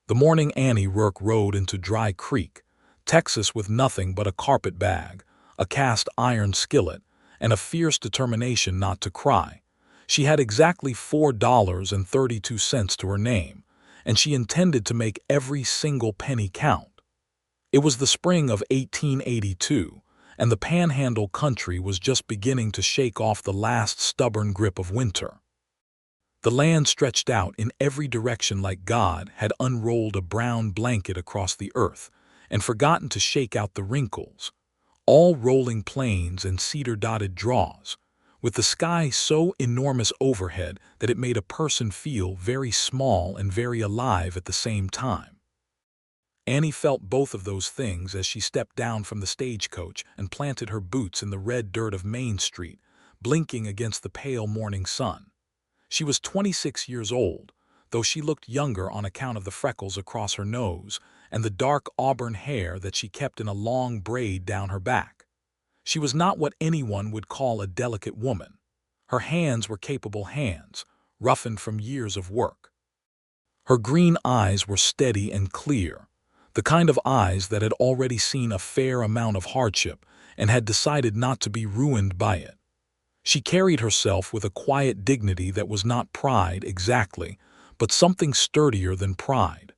The morning Annie Rourke rode into Dry Creek, Texas with nothing but a carpet bag, a cast iron skillet, and a fierce determination not to cry. She had exactly $4.32 to her name, and she intended to make every single penny count. It was the spring of 1882, and the panhandle country was just beginning to shake off the last stubborn grip of winter. The land stretched out in every direction like God had unrolled a brown blanket across the earth and forgotten to shake out the wrinkles, all rolling plains and cedar-dotted draws, with the sky so enormous overhead that it made a person feel very small and very alive at the same time. Annie felt both of those things as she stepped down from the stagecoach and planted her boots in the red dirt of Main Street, blinking against the pale morning sun. She was 26 years old, though she looked younger on account of the freckles across her nose and the dark auburn hair that she kept in a long braid down her back. She was not what anyone would call a delicate woman. Her hands were capable hands, roughened from years of work. Her green eyes were steady and clear, the kind of eyes that had already seen a fair amount of hardship and had decided not to be ruined by it. She carried herself with a quiet dignity that was not pride exactly, but something sturdier than pride.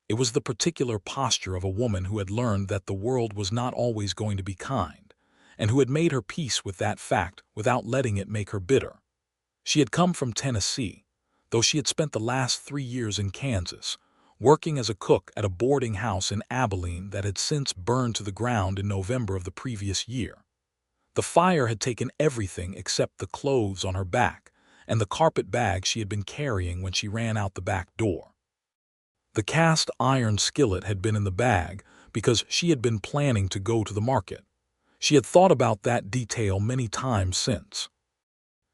It was the particular posture of a woman who had learned that the world was not always going to be kind, and who had made her peace with that fact without letting it make her bitter. She had come from Tennessee, though she had spent the last 3 years in Kansas, working as a cook at a boarding house in Abilene that had since burned to the ground in November of the previous year. The fire had taken everything except the clothes on her back and the carpet bag she had been carrying when she ran out the back door. The cast iron skillet had been in the bag because she had been planning to go to the market. She had thought about that detail many times since.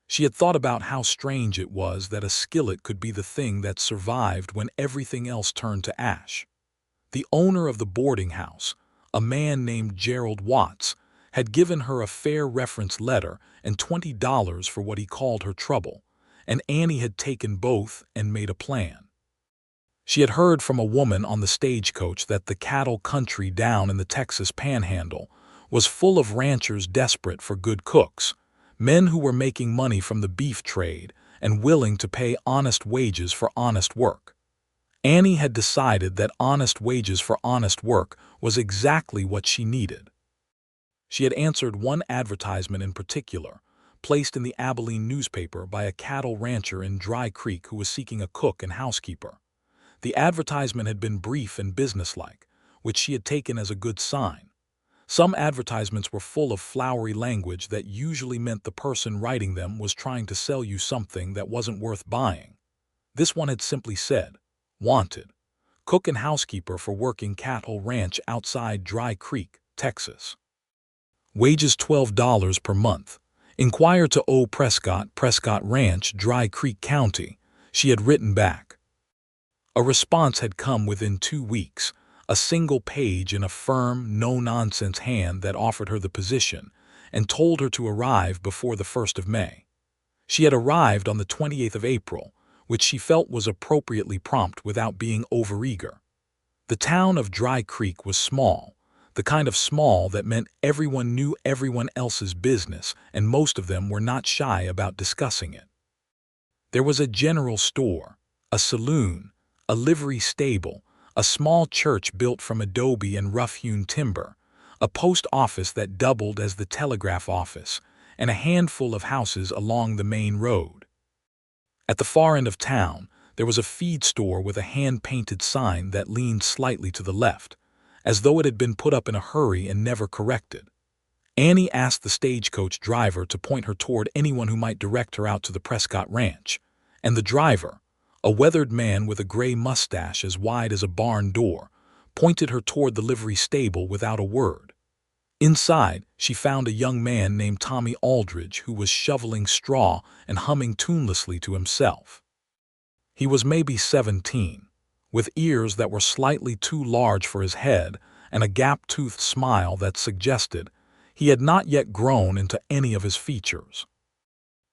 She had thought about how strange it was that a skillet could be the thing that survived when everything else turned to ash. The owner of the boarding house, a man named Gerald Watts, had given her a fair reference letter and $20 for what he called her trouble, and Annie had taken both and made a plan. She had heard from a woman on the stagecoach that the cattle country down in the Texas panhandle was full of ranchers desperate for good cooks, men who were making money from the beef trade and willing to pay honest wages for honest work. Annie had decided that honest wages for honest work was exactly what she needed. She had answered one advertisement in particular, placed in the Abilene newspaper by a cattle rancher in Dry Creek who was seeking a cook and housekeeper. The advertisement had been brief and businesslike, which she had taken as a good sign. Some advertisements were full of flowery language that usually meant the person writing them was trying to sell you something that wasn't worth buying. This one had simply said, "Wanted, cook and housekeeper for working cattle ranch outside Dry Creek, Texas. Wages $12 per month. Inquire to O. Prescott, Prescott Ranch, Dry Creek County," she had written back. A response had come within 2 weeks, a single page in a firm, no-nonsense hand that offered her the position and told her to arrive before the 1st of May. She had arrived on the 28th of April, which she felt was appropriately prompt without being overeager. The town of Dry Creek was small, the kind of small that meant everyone knew everyone else's business, and most of them were not shy about discussing it. There was a general store, a saloon, a livery stable, a small church built from adobe and rough-hewn timber, a post office that doubled as the telegraph office, and a handful of houses along the main road. At the far end of town, there was a feed store with a hand-painted sign that leaned slightly to the left, as though it had been put up in a hurry and never corrected. Annie asked the stagecoach driver to point her toward anyone who might direct her out to the Prescott Ranch, and the driver, a weathered man with a gray mustache as wide as a barn door, pointed her toward the livery stable without a word. Inside, she found a young man named Tommy Aldridge who was shoveling straw and humming tunelessly to himself. He was maybe 17. With ears that were slightly too large for his head and a gap-toothed smile that suggested he had not yet grown into any of his features.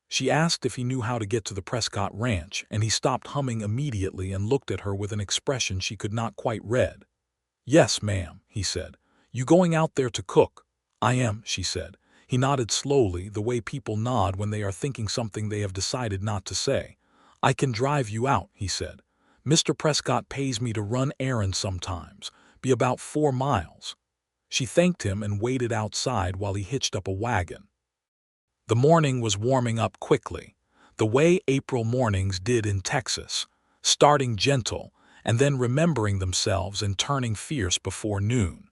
She asked if he knew how to get to the Prescott Ranch, and he stopped humming immediately and looked at her with an expression she could not quite read. "Yes, ma'am," he said. "You going out there to cook?" "I am," she said. He nodded slowly, the way people nod when they are thinking something they have decided not to say. "I can drive you out," he said. "Mr. Prescott pays me to run errands sometimes. Be about 4 miles." She thanked him and waited outside while he hitched up a wagon. The morning was warming up quickly, the way April mornings did in Texas, starting gentle and then remembering themselves and turning fierce before noon.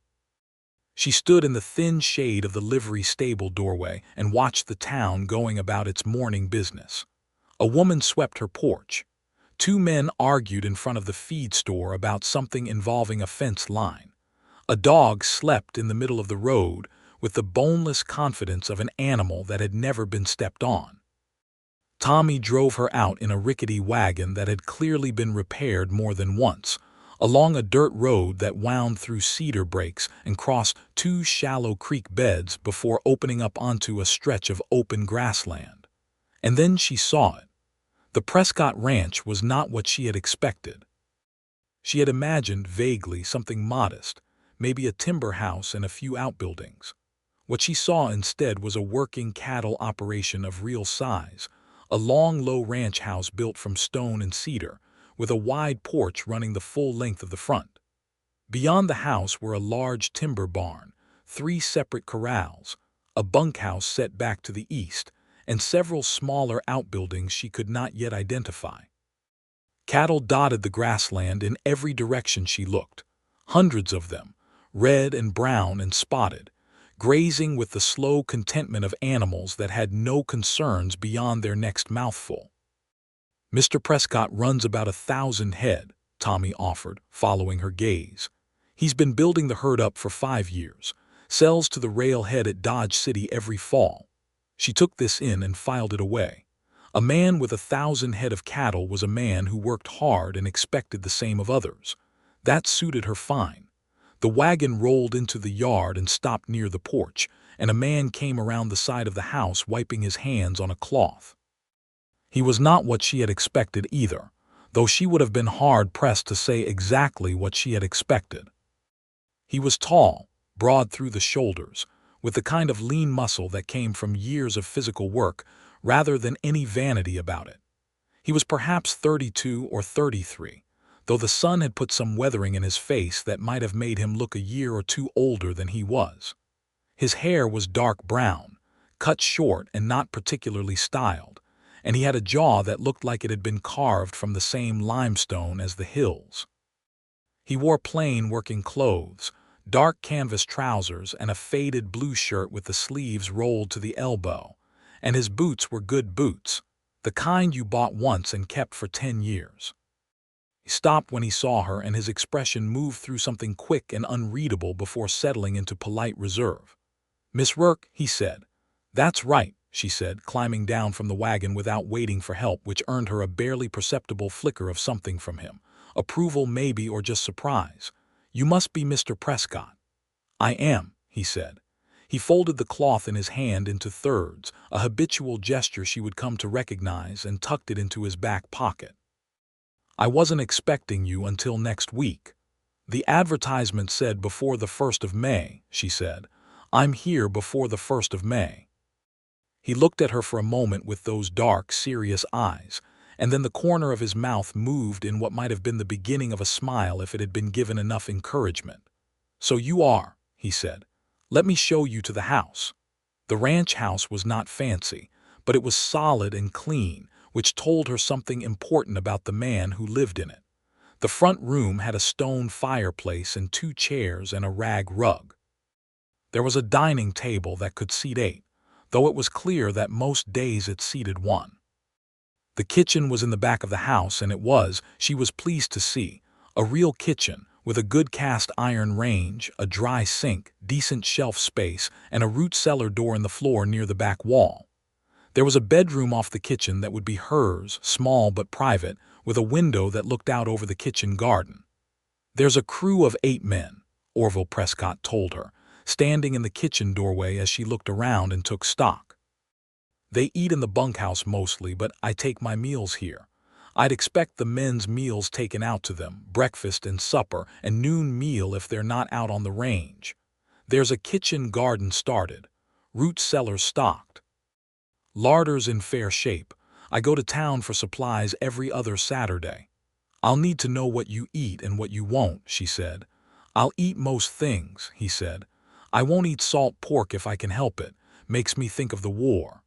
She stood in the thin shade of the livery stable doorway and watched the town going about its morning business. A woman swept her porch. 2 men argued in front of the feed store about something involving a fence line. A dog slept in the middle of the road with the boneless confidence of an animal that had never been stepped on. Tommy drove her out in a rickety wagon that had clearly been repaired more than once, along a dirt road that wound through cedar breaks and crossed 2 shallow creek beds before opening up onto a stretch of open grassland. And then she saw it. The Prescott Ranch was not what she had expected. She had imagined vaguely something modest, maybe a timber house and a few outbuildings. What she saw instead was a working cattle operation of real size, a long, low ranch house built from stone and cedar, with a wide porch running the full length of the front. Beyond the house were a large timber barn, 3 separate corrals, a bunkhouse set back to the east, and several smaller outbuildings she could not yet identify. Cattle dotted the grassland in every direction she looked, hundreds of them, red and brown and spotted, grazing with the slow contentment of animals that had no concerns beyond their next mouthful. "Mr. Prescott runs about 1,000 head, Tommy offered, following her gaze. "He's been building the herd up for 5 years, sells to the railhead at Dodge City every fall." She took this in and filed it away. A man with 1,000 head of cattle was a man who worked hard and expected the same of others. That suited her fine. The wagon rolled into the yard and stopped near the porch, and a man came around the side of the house wiping his hands on a cloth. He was not what she had expected either, though she would have been hard-pressed to say exactly what she had expected. He was tall, broad through the shoulders, with the kind of lean muscle that came from years of physical work rather than any vanity about it. He was perhaps 32 or 33, though the sun had put some weathering in his face that might have made him look a year or 2 older than he was. His hair was dark brown, cut short and not particularly styled, and he had a jaw that looked like it had been carved from the same limestone as the hills. He wore plain working clothes, dark canvas trousers and a faded blue shirt with the sleeves rolled to the elbow, and his boots were good boots, the kind you bought once and kept for 10 years. He stopped when he saw her, and his expression moved through something quick and unreadable before settling into polite reserve. "Miss Rourke," he said. "That's right," she said, climbing down from the wagon without waiting for help, which earned her a barely perceptible flicker of something from him. Approval maybe, or just surprise. "You must be Mr. Prescott." "I am," he said. He folded the cloth in his hand into thirds, a habitual gesture she would come to recognize, and tucked it into his back pocket. "I wasn't expecting you until next week. The advertisement said before the 1st of May, she said. "I'm here before the 1st of May. He looked at her for a moment with those dark, serious eyes, and then the corner of his mouth moved in what might have been the beginning of a smile if it had been given enough encouragement. "So you are," he said. "Let me show you to the house." The ranch house was not fancy, but it was solid and clean, which told her something important about the man who lived in it. The front room had a stone fireplace and 2 chairs and a rag rug. There was a dining table that could seat 8, though it was clear that most days it seated 1. The kitchen was in the back of the house, and it was, she was pleased to see, a real kitchen with a good cast iron range, a dry sink, decent shelf space, and a root cellar door in the floor near the back wall. There was a bedroom off the kitchen that would be hers, small but private, with a window that looked out over the kitchen garden. "There's a crew of 8 men," Orville Prescott told her, standing in the kitchen doorway as she looked around and took stock. They eat in the bunkhouse mostly, but I take my meals here. I'd expect the men's meals taken out to them, breakfast and supper, and noon meal if they're not out on the range. There's a kitchen garden started, root cellars stocked, larders in fair shape. I go to town for supplies every other Saturday. I'll need to know what you eat and what you won't, she said. I'll eat most things, he said. I won't eat salt pork if I can help it. Makes me think of the war.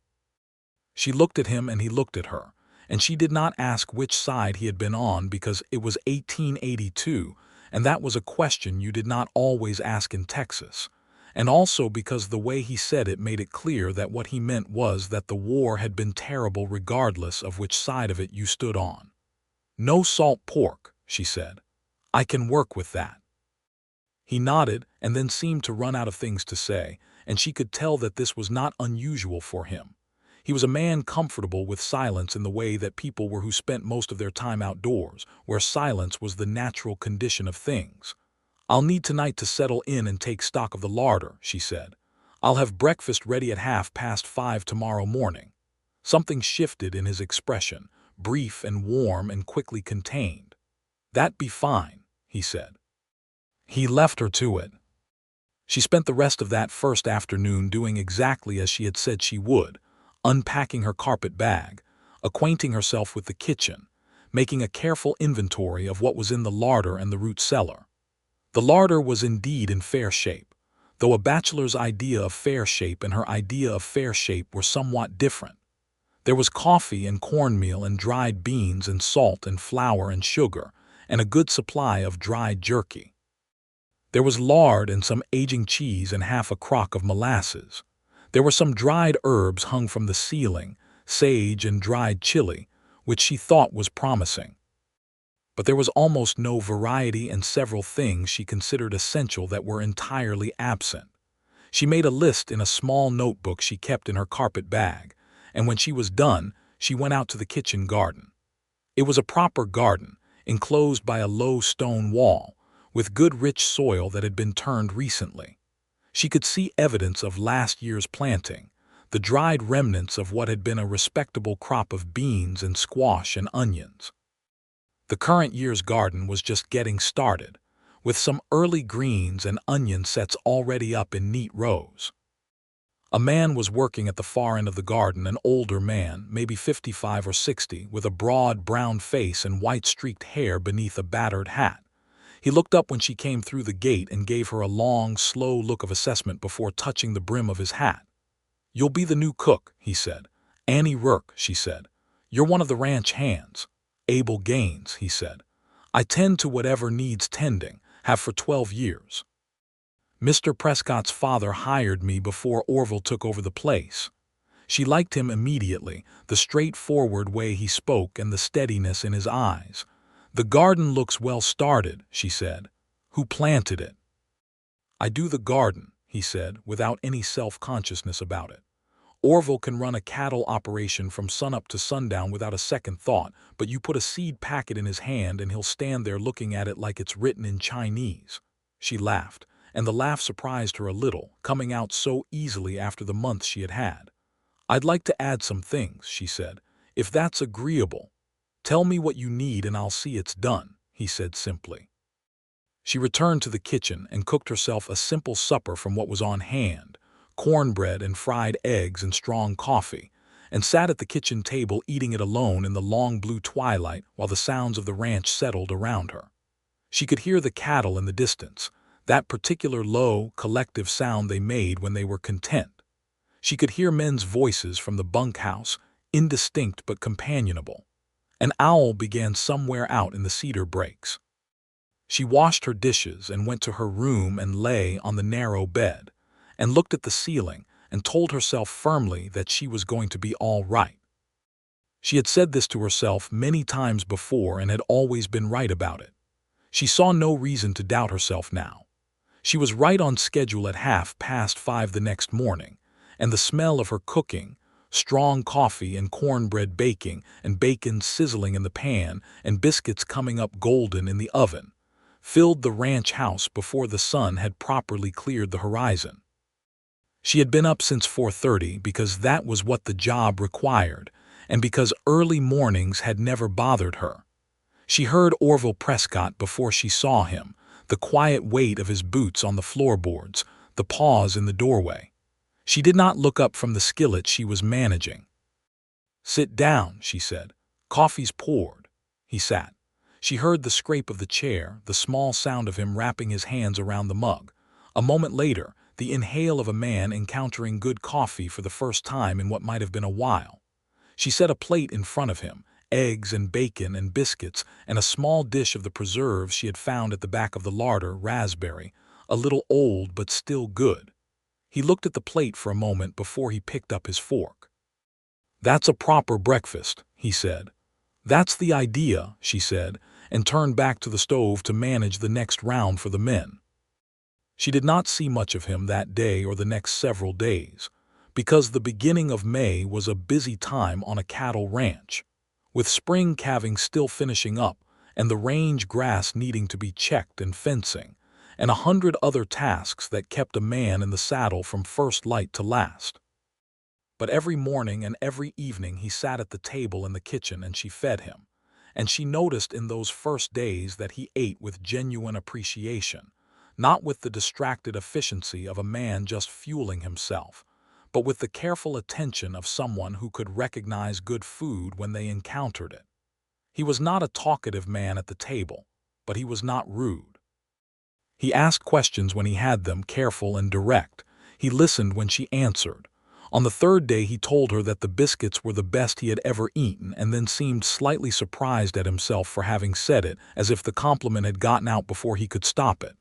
She looked at him and he looked at her, and she did not ask which side he had been on because it was 1882, and that was a question you did not always ask in Texas, and also because the way he said it made it clear that what he meant was that the war had been terrible regardless of which side of it you stood on. No salt pork, she said. I can work with that. He nodded and then seemed to run out of things to say, and she could tell that this was not unusual for him. He was a man comfortable with silence in the way that people were who spent most of their time outdoors, where silence was the natural condition of things. I'll need tonight to settle in and take stock of the larder, she said. I'll have breakfast ready at 5:30 tomorrow morning. Something shifted in his expression, brief and warm and quickly contained. That be fine, he said. He left her to it. She spent the rest of that first afternoon doing exactly as she had said she would, unpacking her carpet bag, acquainting herself with the kitchen, making a careful inventory of what was in the larder and the root cellar. The larder was indeed in fair shape, though a bachelor's idea of fair shape and her idea of fair shape were somewhat different. There was coffee and cornmeal and dried beans and salt and flour and sugar, and a good supply of dried jerky. There was lard and some aging cheese and half a crock of molasses. There were some dried herbs hung from the ceiling, sage and dried chili, which she thought was promising. But there was almost no variety and several things she considered essential that were entirely absent. She made a list in a small notebook she kept in her carpet bag, and when she was done, she went out to the kitchen garden. It was a proper garden, enclosed by a low stone wall, with good rich soil that had been turned recently. She could see evidence of last year's planting, the dried remnants of what had been a respectable crop of beans and squash and onions. The current year's garden was just getting started, with some early greens and onion sets already up in neat rows. A man was working at the far end of the garden, an older man, maybe 55 or 60, with a broad brown face and white streaked hair beneath a battered hat. He looked up when she came through the gate and gave her a long, slow look of assessment before touching the brim of his hat. "You'll be the new cook," he said. "Annie Rourke," she said. "You're one of the ranch hands." "Abel Gaines," he said. "I tend to whatever needs tending, have for 12 years. Mr. Prescott's father hired me before Orville took over the place." She liked him immediately, the straightforward way he spoke and the steadiness in his eyes. "The garden looks well started," she said. "Who planted it?" "I do the garden," he said, without any self-consciousness about it. "Orville can run a cattle operation from sunup to sundown without a second thought, but you put a seed packet in his hand and he'll stand there looking at it like it's written in Chinese." She laughed, and the laugh surprised her a little, coming out so easily after the month she had had. "I'd like to add some things," she said, "if that's agreeable." "Tell me what you need and I'll see it's done," he said simply. She returned to the kitchen and cooked herself a simple supper from what was on hand, cornbread and fried eggs and strong coffee, and sat at the kitchen table eating it alone in the long blue twilight while the sounds of the ranch settled around her. She could hear the cattle in the distance, that particular low, collective sound they made when they were content. She could hear men's voices from the bunkhouse, indistinct but companionable. An owl began somewhere out in the cedar breaks. She washed her dishes and went to her room and lay on the narrow bed, and looked at the ceiling and told herself firmly that she was going to be all right. She had said this to herself many times before and had always been right about it. She saw no reason to doubt herself now. She was right on schedule at 5:30 the next morning, and the smell of her cooking, strong coffee and cornbread baking and bacon sizzling in the pan and biscuits coming up golden in the oven, filled the ranch house before the sun had properly cleared the horizon. She had been up since 4:30 because that was what the job required, and because early mornings had never bothered her. She heard Orville Prescott before she saw him, the quiet weight of his boots on the floorboards, the pause in the doorway. She did not look up from the skillet she was managing. "Sit down," she said. "Coffee's poured." He sat. She heard the scrape of the chair, the small sound of him wrapping his hands around the mug. A moment later, the inhale of a man encountering good coffee for the first time in what might have been a while. She set a plate in front of him, eggs and bacon and biscuits and a small dish of the preserves she had found at the back of the larder, raspberry, a little old but still good. He looked at the plate for a moment before he picked up his fork. "That's a proper breakfast," he said. "That's the idea," she said, and turned back to the stove to manage the next round for the men. She did not see much of him that day or the next several days, because the beginning of May was a busy time on a cattle ranch, with spring calving still finishing up and the range grass needing to be checked and fencing, and 100 other tasks that kept a man in the saddle from first light to last. But every morning and every evening he sat at the table in the kitchen and she fed him, and she noticed in those first days that he ate with genuine appreciation, not with the distracted efficiency of a man just fueling himself, but with the careful attention of someone who could recognize good food when they encountered it. He was not a talkative man at the table, but he was not rude. He asked questions when he had them, careful and direct. He listened when she answered. On the third day he told her that the biscuits were the best he had ever eaten, and then seemed slightly surprised at himself for having said it, as if the compliment had gotten out before he could stop it.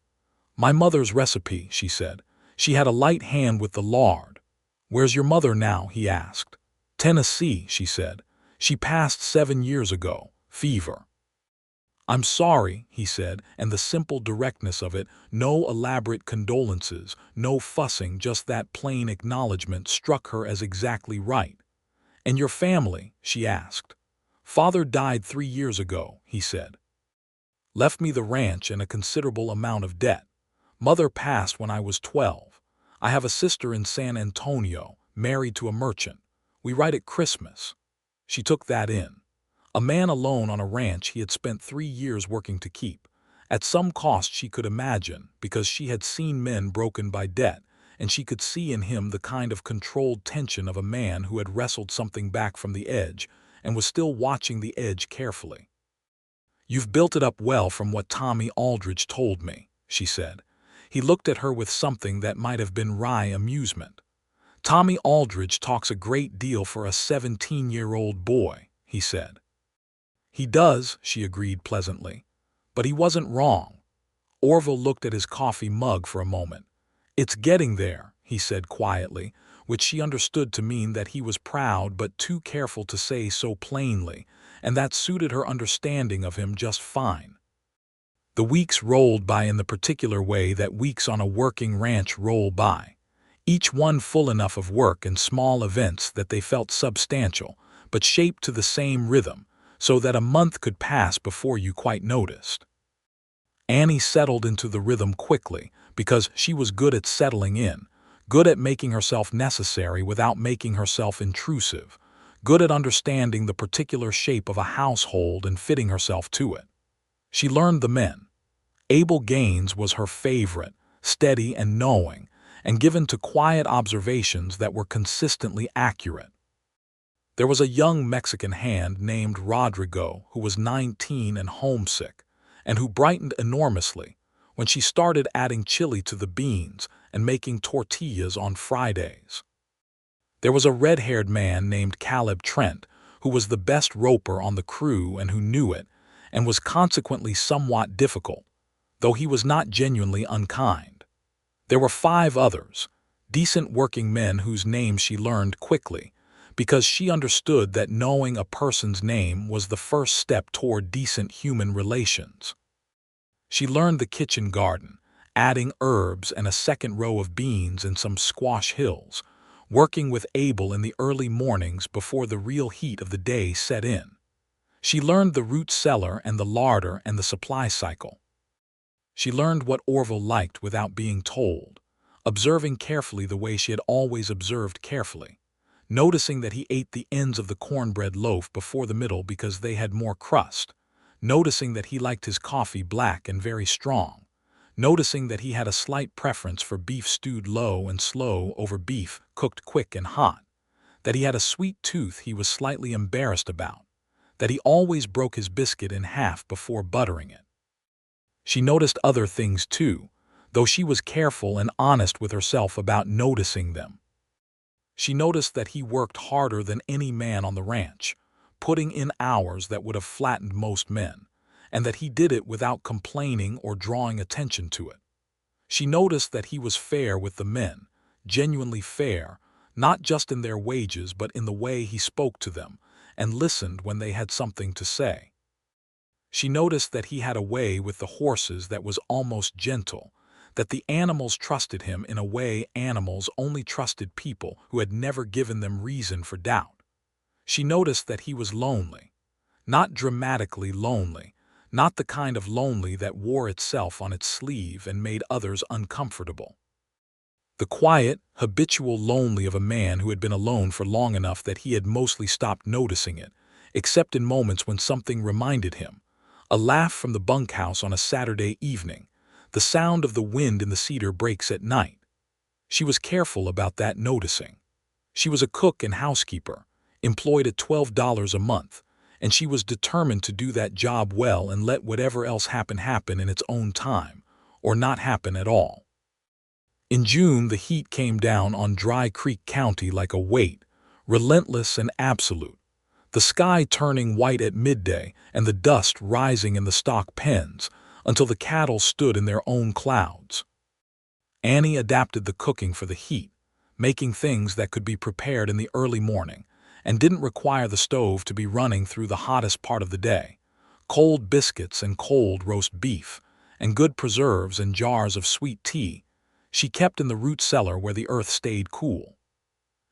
"My mother's recipe," she said. "She had a light hand with the lard." "Where's your mother now?" he asked. "Tennessee," she said. "She passed 7 years ago. Fever." "I'm sorry," he said, and the simple directness of it, no elaborate condolences, no fussing, just that plain acknowledgement struck her as exactly right. "And your family?" she asked. "Father died 3 years ago," he said. "Left me the ranch and a considerable amount of debt. Mother passed when I was 12. I have a sister in San Antonio, married to a merchant. We write at Christmas." She took that in. A man alone on a ranch he had spent 3 years working to keep, at some cost she could imagine, because she had seen men broken by debt, and she could see in him the kind of controlled tension of a man who had wrestled something back from the edge and was still watching the edge carefully. "You've built it up well from what Tommy Aldridge told me," she said. He looked at her with something that might have been wry amusement. "Tommy Aldridge talks a great deal for a 17-year-old boy," he said. "He does," she agreed pleasantly. "But he wasn't wrong." Orville looked at his coffee mug for a moment. "It's getting there," he said quietly, which she understood to mean that he was proud but too careful to say so plainly, and that suited her understanding of him just fine. The weeks rolled by in the particular way that weeks on a working ranch roll by, each one full enough of work and small events that they felt substantial, but shaped to the same rhythm, so that a month could pass before you quite noticed. Annie settled into the rhythm quickly because she was good at settling in, good at making herself necessary without making herself intrusive, good at understanding the particular shape of a household and fitting herself to it. She learned the men. Abel Gaines was her favorite, steady and knowing, and given to quiet observations that were consistently accurate. There was a young Mexican hand named Rodrigo who was 19 and homesick, and who brightened enormously when she started adding chili to the beans and making tortillas on Fridays. There was a red-haired man named Caleb Trent who was the best roper on the crew and who knew it, and was consequently somewhat difficult, though he was not genuinely unkind. There were 5 others, decent working men whose names she learned quickly, because she understood that knowing a person's name was the first step toward decent human relations. She learned the kitchen garden, adding herbs and a second row of beans and some squash hills, working with Abel in the early mornings before the real heat of the day set in. She learned the root cellar and the larder and the supply cycle. She learned what Orville liked without being told, observing carefully the way she had always observed carefully, noticing that he ate the ends of the cornbread loaf before the middle because they had more crust, noticing that he liked his coffee black and very strong, noticing that he had a slight preference for beef stewed low and slow over beef cooked quick and hot, that he had a sweet tooth he was slightly embarrassed about, that he always broke his biscuit in half before buttering it. She noticed other things too, though she was careful and honest with herself about noticing them. She noticed that he worked harder than any man on the ranch, putting in hours that would have flattened most men, and that he did it without complaining or drawing attention to it. She noticed that he was fair with the men, genuinely fair, not just in their wages but in the way he spoke to them, and listened when they had something to say. She noticed that he had a way with the horses that was almost gentle, that the animals trusted him in a way animals only trusted people who had never given them reason for doubt. She noticed that he was lonely, not dramatically lonely, not the kind of lonely that wore itself on its sleeve and made others uncomfortable. The quiet, habitual lonely of a man who had been alone for long enough that he had mostly stopped noticing it, except in moments when something reminded him. A laugh from the bunkhouse on a Saturday evening, the sound of the wind in the cedar breaks at night. She was careful about that noticing. She was a cook and housekeeper, employed at $12 a month, and she was determined to do that job well and let whatever else happen in its own time, or not happen at all. In June, the heat came down on Dry Creek County like a weight, relentless and absolute, the sky turning white at midday and the dust rising in the stock pens until the cattle stood in their own clouds. Annie adapted the cooking for the heat, making things that could be prepared in the early morning and didn't require the stove to be running through the hottest part of the day. Cold biscuits and cold roast beef, and good preserves and jars of sweet tea, she kept in the root cellar where the earth stayed cool.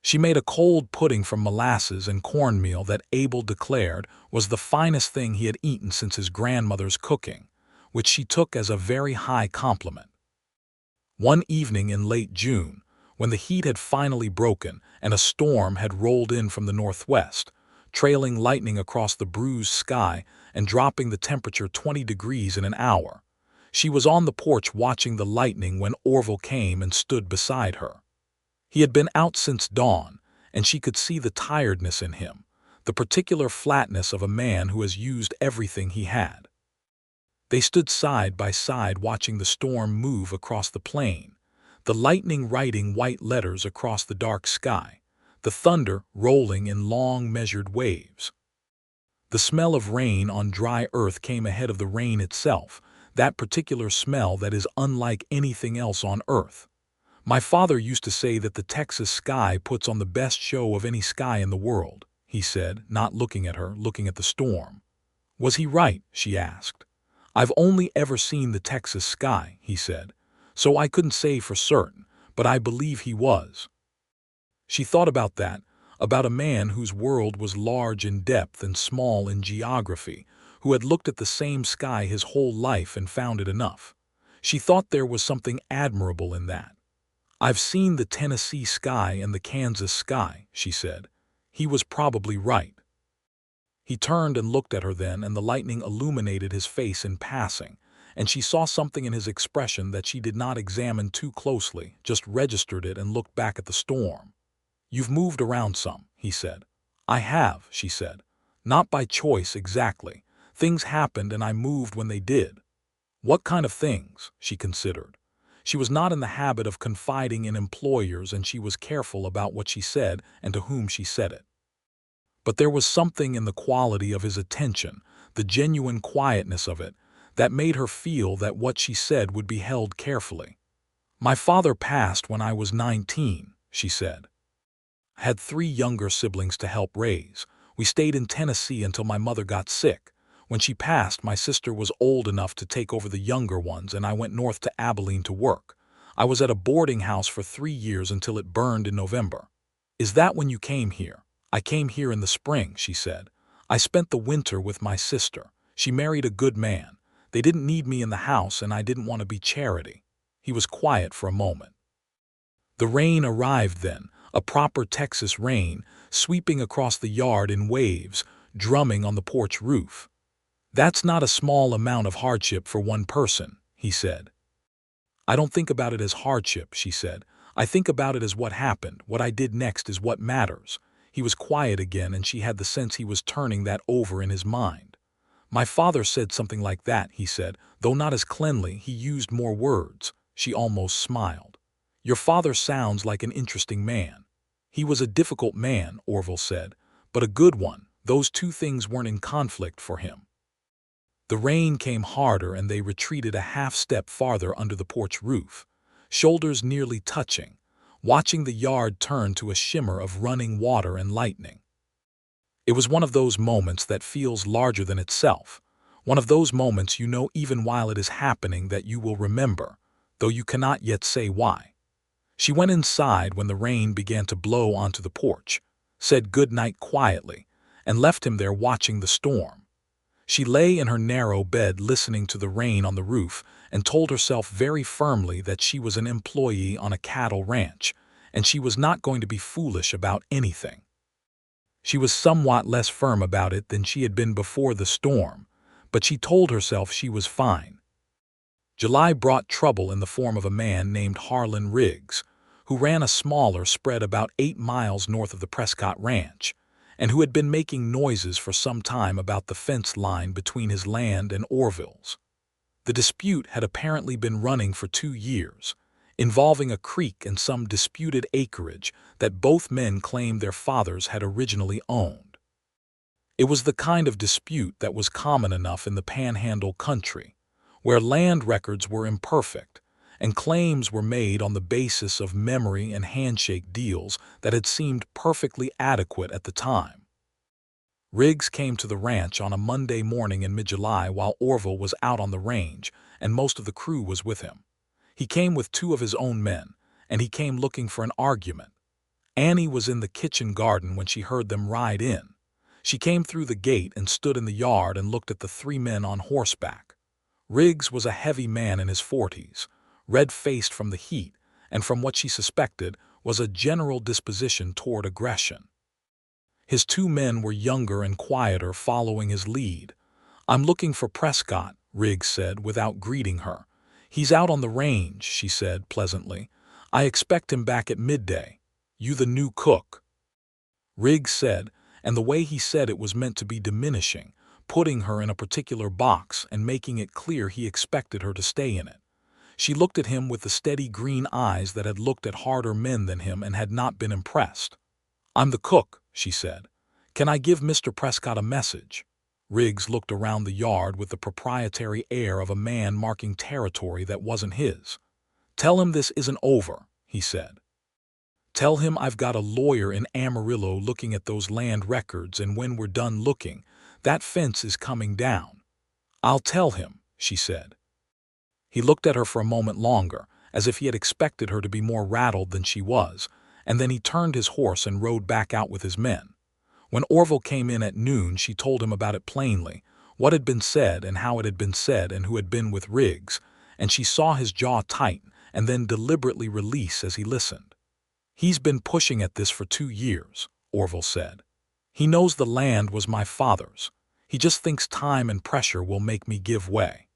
She made a cold pudding from molasses and cornmeal that Abel declared was the finest thing he had eaten since his grandmother's cooking, which she took as a very high compliment. One evening in late June, when the heat had finally broken and a storm had rolled in from the northwest, trailing lightning across the bruised sky and dropping the temperature 20 degrees in an hour, she was on the porch watching the lightning when Orville came and stood beside her. He had been out since dawn, and she could see the tiredness in him, the particular flatness of a man who has used everything he had. They stood side by side watching the storm move across the plain, the lightning writing white letters across the dark sky, the thunder rolling in long measured waves. The smell of rain on dry earth came ahead of the rain itself, that particular smell that is unlike anything else on earth. My father used to say that the Texas sky puts on the best show of any sky in the world, he said, not looking at her, looking at the storm. Was he right? She asked. I've only ever seen the Texas sky, he said, so I couldn't say for certain, but I believe he was. She thought about that, about a man whose world was large in depth and small in geography, who had looked at the same sky his whole life and found it enough. She thought there was something admirable in that. I've seen the Tennessee sky and the Kansas sky, she said. He was probably right. He turned and looked at her then, and the lightning illuminated his face in passing, and she saw something in his expression that she did not examine too closely, just registered it and looked back at the storm. You've moved around some, he said. I have, she said. Not by choice exactly. Things happened and I moved when they did. What kind of things? She considered. She was not in the habit of confiding in employers, and she was careful about what she said and to whom she said it. But there was something in the quality of his attention, the genuine quietness of it, that made her feel that what she said would be held carefully. My father passed when I was 19, she said. I had 3 younger siblings to help raise. We stayed in Tennessee until my mother got sick. When she passed, my sister was old enough to take over the younger ones, and I went north to Abilene to work. I was at a boarding house for 3 years until it burned in November. Is that when you came here? I came here in the spring, she said. I spent the winter with my sister. She married a good man. They didn't need me in the house, and I didn't want to be charity. He was quiet for a moment. The rain arrived then, a proper Texas rain, sweeping across the yard in waves, drumming on the porch roof. "That's not a small amount of hardship for one person," he said. "I don't think about it as hardship," she said. "I think about it as what happened. What I did next is what matters." He was quiet again, and she had the sense he was turning that over in his mind. "My father said something like that," he said, though not as cleanly. He used more words. She almost smiled. "Your father sounds like an interesting man." "He was a difficult man," Orville said, "but a good one. Those two things weren't in conflict for him." The rain came harder, and they retreated a half-step farther under the porch roof, shoulders nearly touching, watching the yard turn to a shimmer of running water and lightning. It was one of those moments that feels larger than itself, one of those moments you know even while it is happening that you will remember, though you cannot yet say why. She went inside when the rain began to blow onto the porch, said good night quietly, and left him there watching the storm. She lay in her narrow bed listening to the rain on the roof and told herself very firmly that she was an employee on a cattle ranch, and she was not going to be foolish about anything. She was somewhat less firm about it than she had been before the storm, but she told herself she was fine. July brought trouble in the form of a man named Harlan Riggs, who ran a smaller spread about 8 miles north of the Prescott Ranch, and who had been making noises for some time about the fence line between his land and Orville's. The dispute had apparently been running for 2 years, involving a creek and some disputed acreage that both men claimed their fathers had originally owned. It was the kind of dispute that was common enough in the panhandle country, where land records were imperfect, and claims were made on the basis of memory and handshake deals that had seemed perfectly adequate at the time. Riggs came to the ranch on a Monday morning in mid-July while Orville was out on the range, and most of the crew was with him. He came with 2 of his own men, and he came looking for an argument. Annie was in the kitchen garden when she heard them ride in. She came through the gate and stood in the yard and looked at the 3 men on horseback. Riggs was a heavy man in his 40s, red-faced from the heat, and from what she suspected was a general disposition toward aggression. His 2 men were younger and quieter, following his lead. "I'm looking for Prescott," Riggs said without greeting her. "He's out on the range," she said pleasantly. "I expect him back at midday. You the new cook?" Riggs said, and the way he said it was meant to be diminishing, putting her in a particular box and making it clear he expected her to stay in it. She looked at him with the steady green eyes that had looked at harder men than him and had not been impressed. "I'm the cook," she said. "Can I give Mr. Prescott a message?" Riggs looked around the yard with the proprietary air of a man marking territory that wasn't his. "Tell him this isn't over," he said. "Tell him I've got a lawyer in Amarillo looking at those land records, and when we're done looking, that fence is coming down." "I'll tell him," she said. He looked at her for a moment longer, as if he had expected her to be more rattled than she was, and then he turned his horse and rode back out with his men. When Orville came in at noon, she told him about it plainly, what had been said and how it had been said and who had been with Riggs, and she saw his jaw tighten and then deliberately release as he listened. "He's been pushing at this for 2 years, Orville said. "He knows the land was my father's. He just thinks time and pressure will make me give way."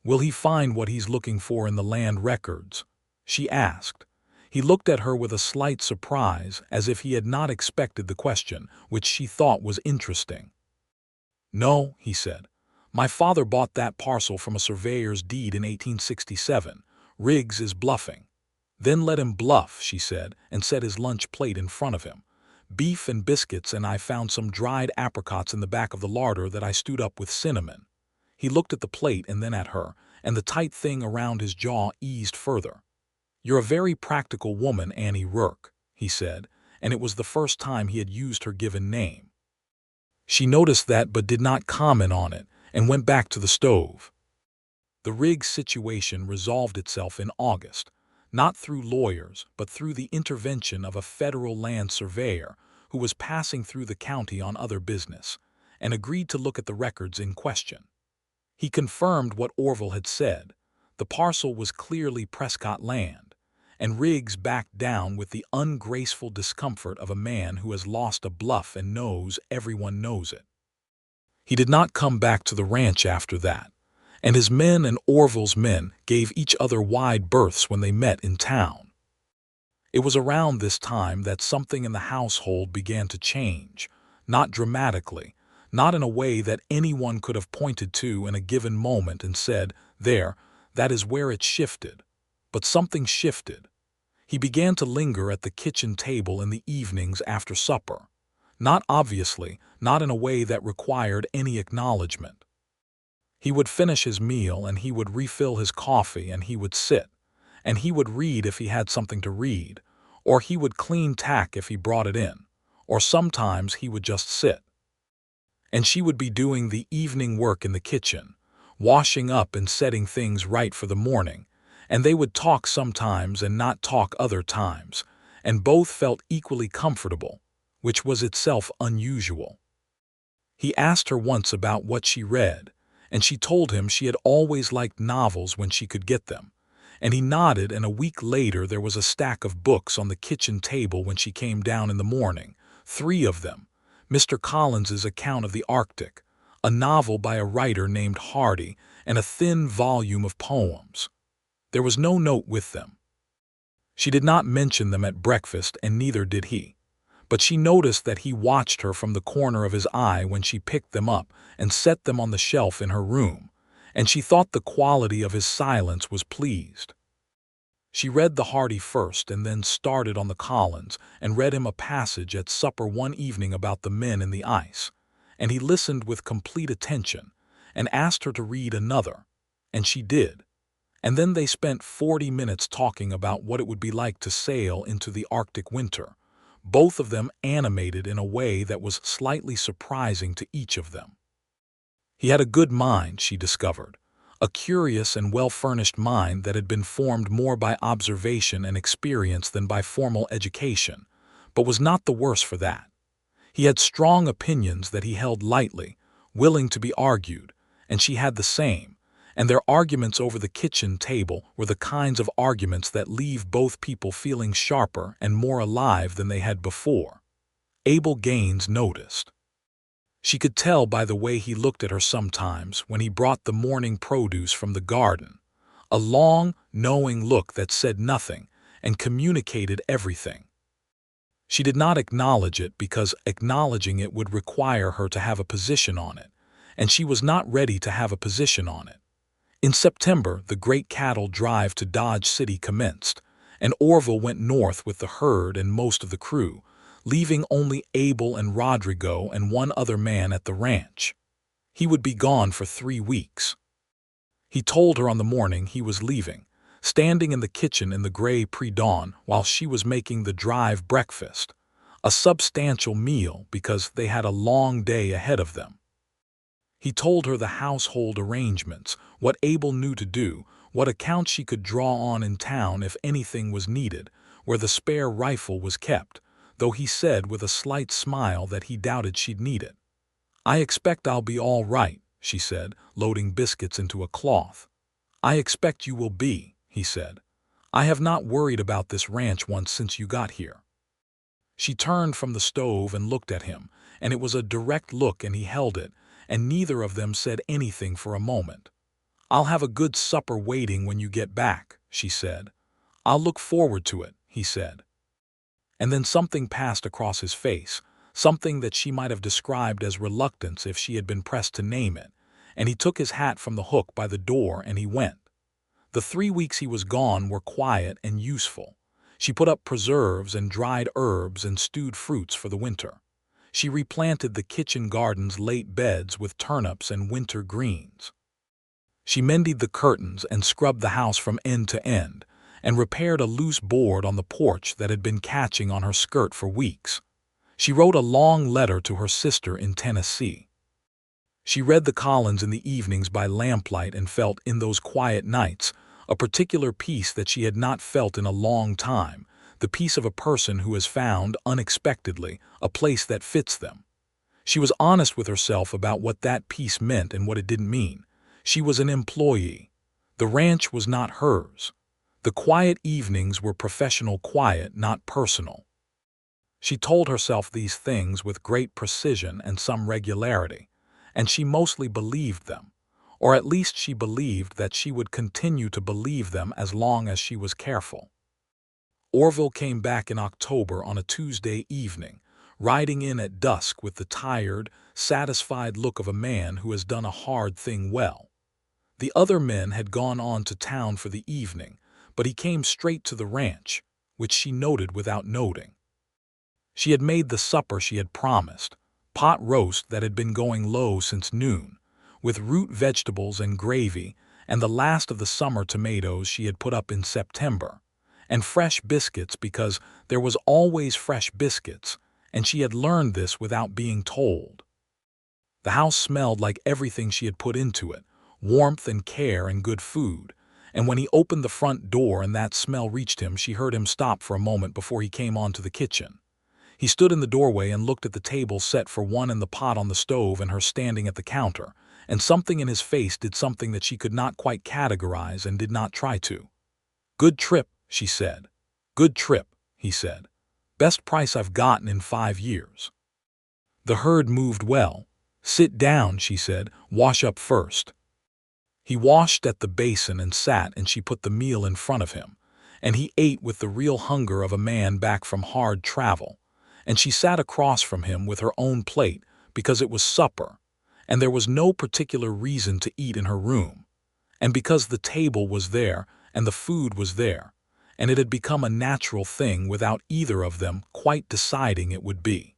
"Will he find what he's looking for in the land records?" she asked. He looked at her with a slight surprise, as if he had not expected the question, which she thought was interesting. "No," he said. "My father bought that parcel from a surveyor's deed in 1867. Riggs is bluffing." "Then let him bluff," she said, and set his lunch plate in front of him. "Beef and biscuits, and I found some dried apricots in the back of the larder that I stewed up with cinnamon." He looked at the plate and then at her, and the tight thing around his jaw eased further. "You're a very practical woman, Annie Rourke," he said, and it was the first time he had used her given name. She noticed that but did not comment on it, and went back to the stove. The Riggs situation resolved itself in August, not through lawyers, but through the intervention of a federal land surveyor who was passing through the county on other business, and agreed to look at the records in question. He confirmed what Orville had said. The parcel was clearly Prescott land, and Riggs backed down with the ungraceful discomfort of a man who has lost a bluff and knows everyone knows it. He did not come back to the ranch after that, and his men and Orville's men gave each other wide berths when they met in town. It was around this time that something in the household began to change, not dramatically, not in a way that anyone could have pointed to in a given moment and said, "There, that is where it shifted." But something shifted. He began to linger at the kitchen table in the evenings after supper. Not obviously, not in a way that required any acknowledgement. He would finish his meal and he would refill his coffee and he would sit, and he would read if he had something to read, or he would clean tack if he brought it in, or sometimes he would just sit. And she would be doing the evening work in the kitchen, washing up and setting things right for the morning, and they would talk sometimes and not talk other times, and both felt equally comfortable, which was itself unusual. He asked her once about what she read, and she told him she had always liked novels when she could get them, and he nodded, and a week later there was a stack of books on the kitchen table when she came down in the morning, 3 of them. Mr. Collins's account of the Arctic, a novel by a writer named Hardy, and a thin volume of poems. There was no note with them. She did not mention them at breakfast, and neither did he. But she noticed that he watched her from the corner of his eye when she picked them up and set them on the shelf in her room, and she thought the quality of his silence was pleased. She read the Hardy first and then started on the Collins and read him a passage at supper one evening about the men in the ice, and he listened with complete attention and asked her to read another, and she did. And then they spent 40 minutes talking about what it would be like to sail into the Arctic winter, both of them animated in a way that was slightly surprising to each of them. He had a good mind, she discovered, a curious and well-furnished mind that had been formed more by observation and experience than by formal education, but was not the worse for that. He had strong opinions that he held lightly, willing to be argued, and she had the same, and their arguments over the kitchen table were the kinds of arguments that leave both people feeling sharper and more alive than they had before. Abel Gaines noticed. She could tell by the way he looked at her sometimes when he brought the morning produce from the garden, a long, knowing look that said nothing and communicated everything. She did not acknowledge it because acknowledging it would require her to have a position on it, and she was not ready to have a position on it. In September, the great cattle drive to Dodge City commenced, and Orville went north with the herd and most of the crew, leaving only Abel and Rodrigo and one other man at the ranch. He would be gone for 3 weeks. He told her on the morning he was leaving, standing in the kitchen in the gray pre-dawn while she was making the drive breakfast, a substantial meal because they had a long day ahead of them. He told her the household arrangements, what Abel knew to do, what accounts she could draw on in town if anything was needed, where the spare rifle was kept, though he said with a slight smile that he doubted she'd need it. "I expect I'll be all right," she said, loading biscuits into a cloth. "I expect you will be," he said. "I have not worried about this ranch once since you got here." She turned from the stove and looked at him, and it was a direct look and he held it, and neither of them said anything for a moment. "I'll have a good supper waiting when you get back," she said. "I'll look forward to it," he said. And then something passed across his face, something that she might have described as reluctance if she had been pressed to name it, and he took his hat from the hook by the door and he went. The 3 weeks he was gone were quiet and useful. She put up preserves and dried herbs and stewed fruits for the winter. She replanted the kitchen garden's late beds with turnips and winter greens. She mended the curtains and scrubbed the house from end to end, and repaired a loose board on the porch that had been catching on her skirt for weeks. She wrote a long letter to her sister in Tennessee. She read the Collins in the evenings by lamplight and felt, in those quiet nights, a particular peace that she had not felt in a long time, the peace of a person who has found, unexpectedly, a place that fits them. She was honest with herself about what that peace meant and what it didn't mean. She was an employee. The ranch was not hers. The quiet evenings were professional quiet, not personal. She told herself these things with great precision and some regularity, and she mostly believed them, or at least she believed that she would continue to believe them as long as she was careful. Orville came back in October on a Tuesday evening, riding in at dusk with the tired, satisfied look of a man who has done a hard thing well. The other men had gone on to town for the evening, but he came straight to the ranch, which she noted without noting. She had made the supper she had promised, pot roast that had been going low since noon, with root vegetables and gravy, and the last of the summer tomatoes she had put up in September, and fresh biscuits because there was always fresh biscuits, and she had learned this without being told. The house smelled like everything she had put into it, warmth and care and good food, and when he opened the front door and that smell reached him, she heard him stop for a moment before he came on to the kitchen. He stood in the doorway and looked at the table set for one and the pot on the stove and her standing at the counter, and something in his face did something that she could not quite categorize and did not try to. "Good trip," she said. "Good trip," he said. "Best price I've gotten in 5 years." The herd moved well. "Sit down," she said. "Wash up first." He washed at the basin and sat, and she put the meal in front of him, and he ate with the real hunger of a man back from hard travel, and she sat across from him with her own plate because it was supper, and there was no particular reason to eat in her room, and because the table was there and the food was there, and it had become a natural thing without either of them quite deciding it would be.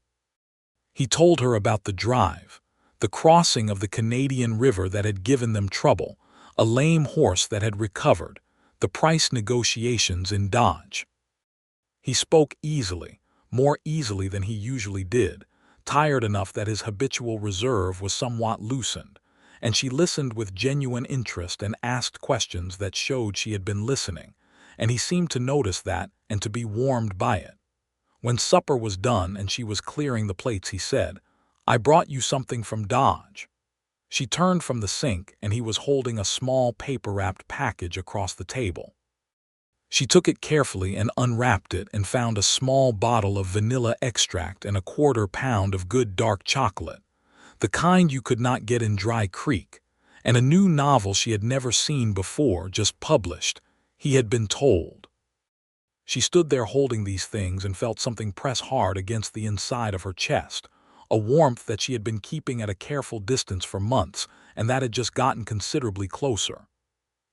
He told her about the drive, the crossing of the Canadian River that had given them trouble, a lame horse that had recovered, the price negotiations in Dodge. He spoke easily, more easily than he usually did, tired enough that his habitual reserve was somewhat loosened, and she listened with genuine interest and asked questions that showed she had been listening, and he seemed to notice that and to be warmed by it. When supper was done and she was clearing the plates, he said, "I brought you something from Dodge." She turned from the sink, and he was holding a small paper-wrapped package across the table. She took it carefully and unwrapped it and found a small bottle of vanilla extract and a 1/4 pound of good dark chocolate, the kind you could not get in Dry Creek, and a new novel she had never seen before, just published, he had been told. She stood there holding these things and felt something press hard against the inside of her chest, a warmth that she had been keeping at a careful distance for months and that had just gotten considerably closer.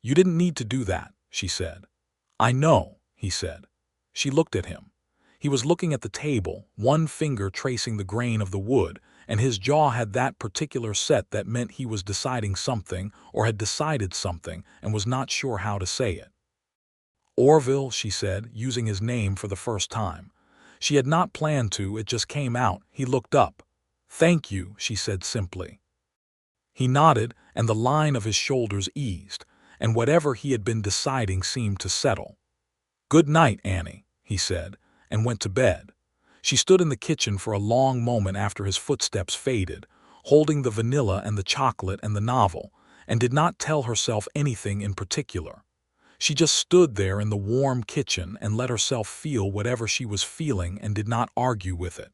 "You didn't need to do that," she said. "I know," he said. She looked at him. He was looking at the table, one finger tracing the grain of the wood, and his jaw had that particular set that meant he was deciding something or had decided something and was not sure how to say it. "Orville," she said, using his name for the first time. She had not planned to, it just came out. He looked up. "Thank you," she said simply. He nodded, and the line of his shoulders eased, and whatever he had been deciding seemed to settle. "Good night, Annie," he said, and went to bed. She stood in the kitchen for a long moment after his footsteps faded, holding the vanilla and the chocolate and the novel, and did not tell herself anything in particular. She just stood there in the warm kitchen and let herself feel whatever she was feeling and did not argue with it.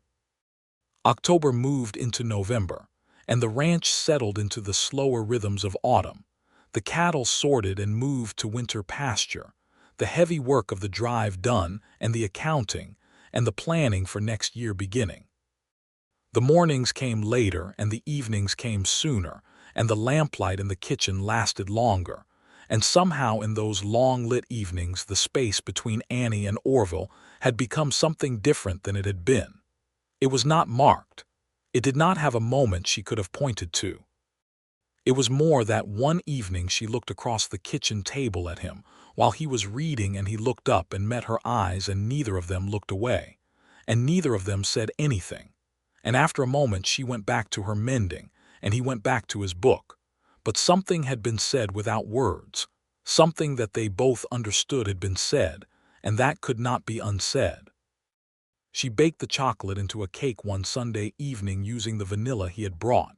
October moved into November, and the ranch settled into the slower rhythms of autumn. The cattle sorted and moved to winter pasture, the heavy work of the drive done and the accounting and the planning for next year beginning. The mornings came later and the evenings came sooner, and the lamplight in the kitchen lasted longer, and somehow in those long-lit evenings the space between Annie and Orville had become something different than it had been. It was not marked. It did not have a moment she could have pointed to. It was more that one evening she looked across the kitchen table at him while he was reading, and he looked up and met her eyes, and neither of them looked away, and neither of them said anything. And after a moment she went back to her mending, and he went back to his book. But something had been said without words, something that they both understood had been said, and that could not be unsaid. She baked the chocolate into a cake one Sunday evening using the vanilla he had brought,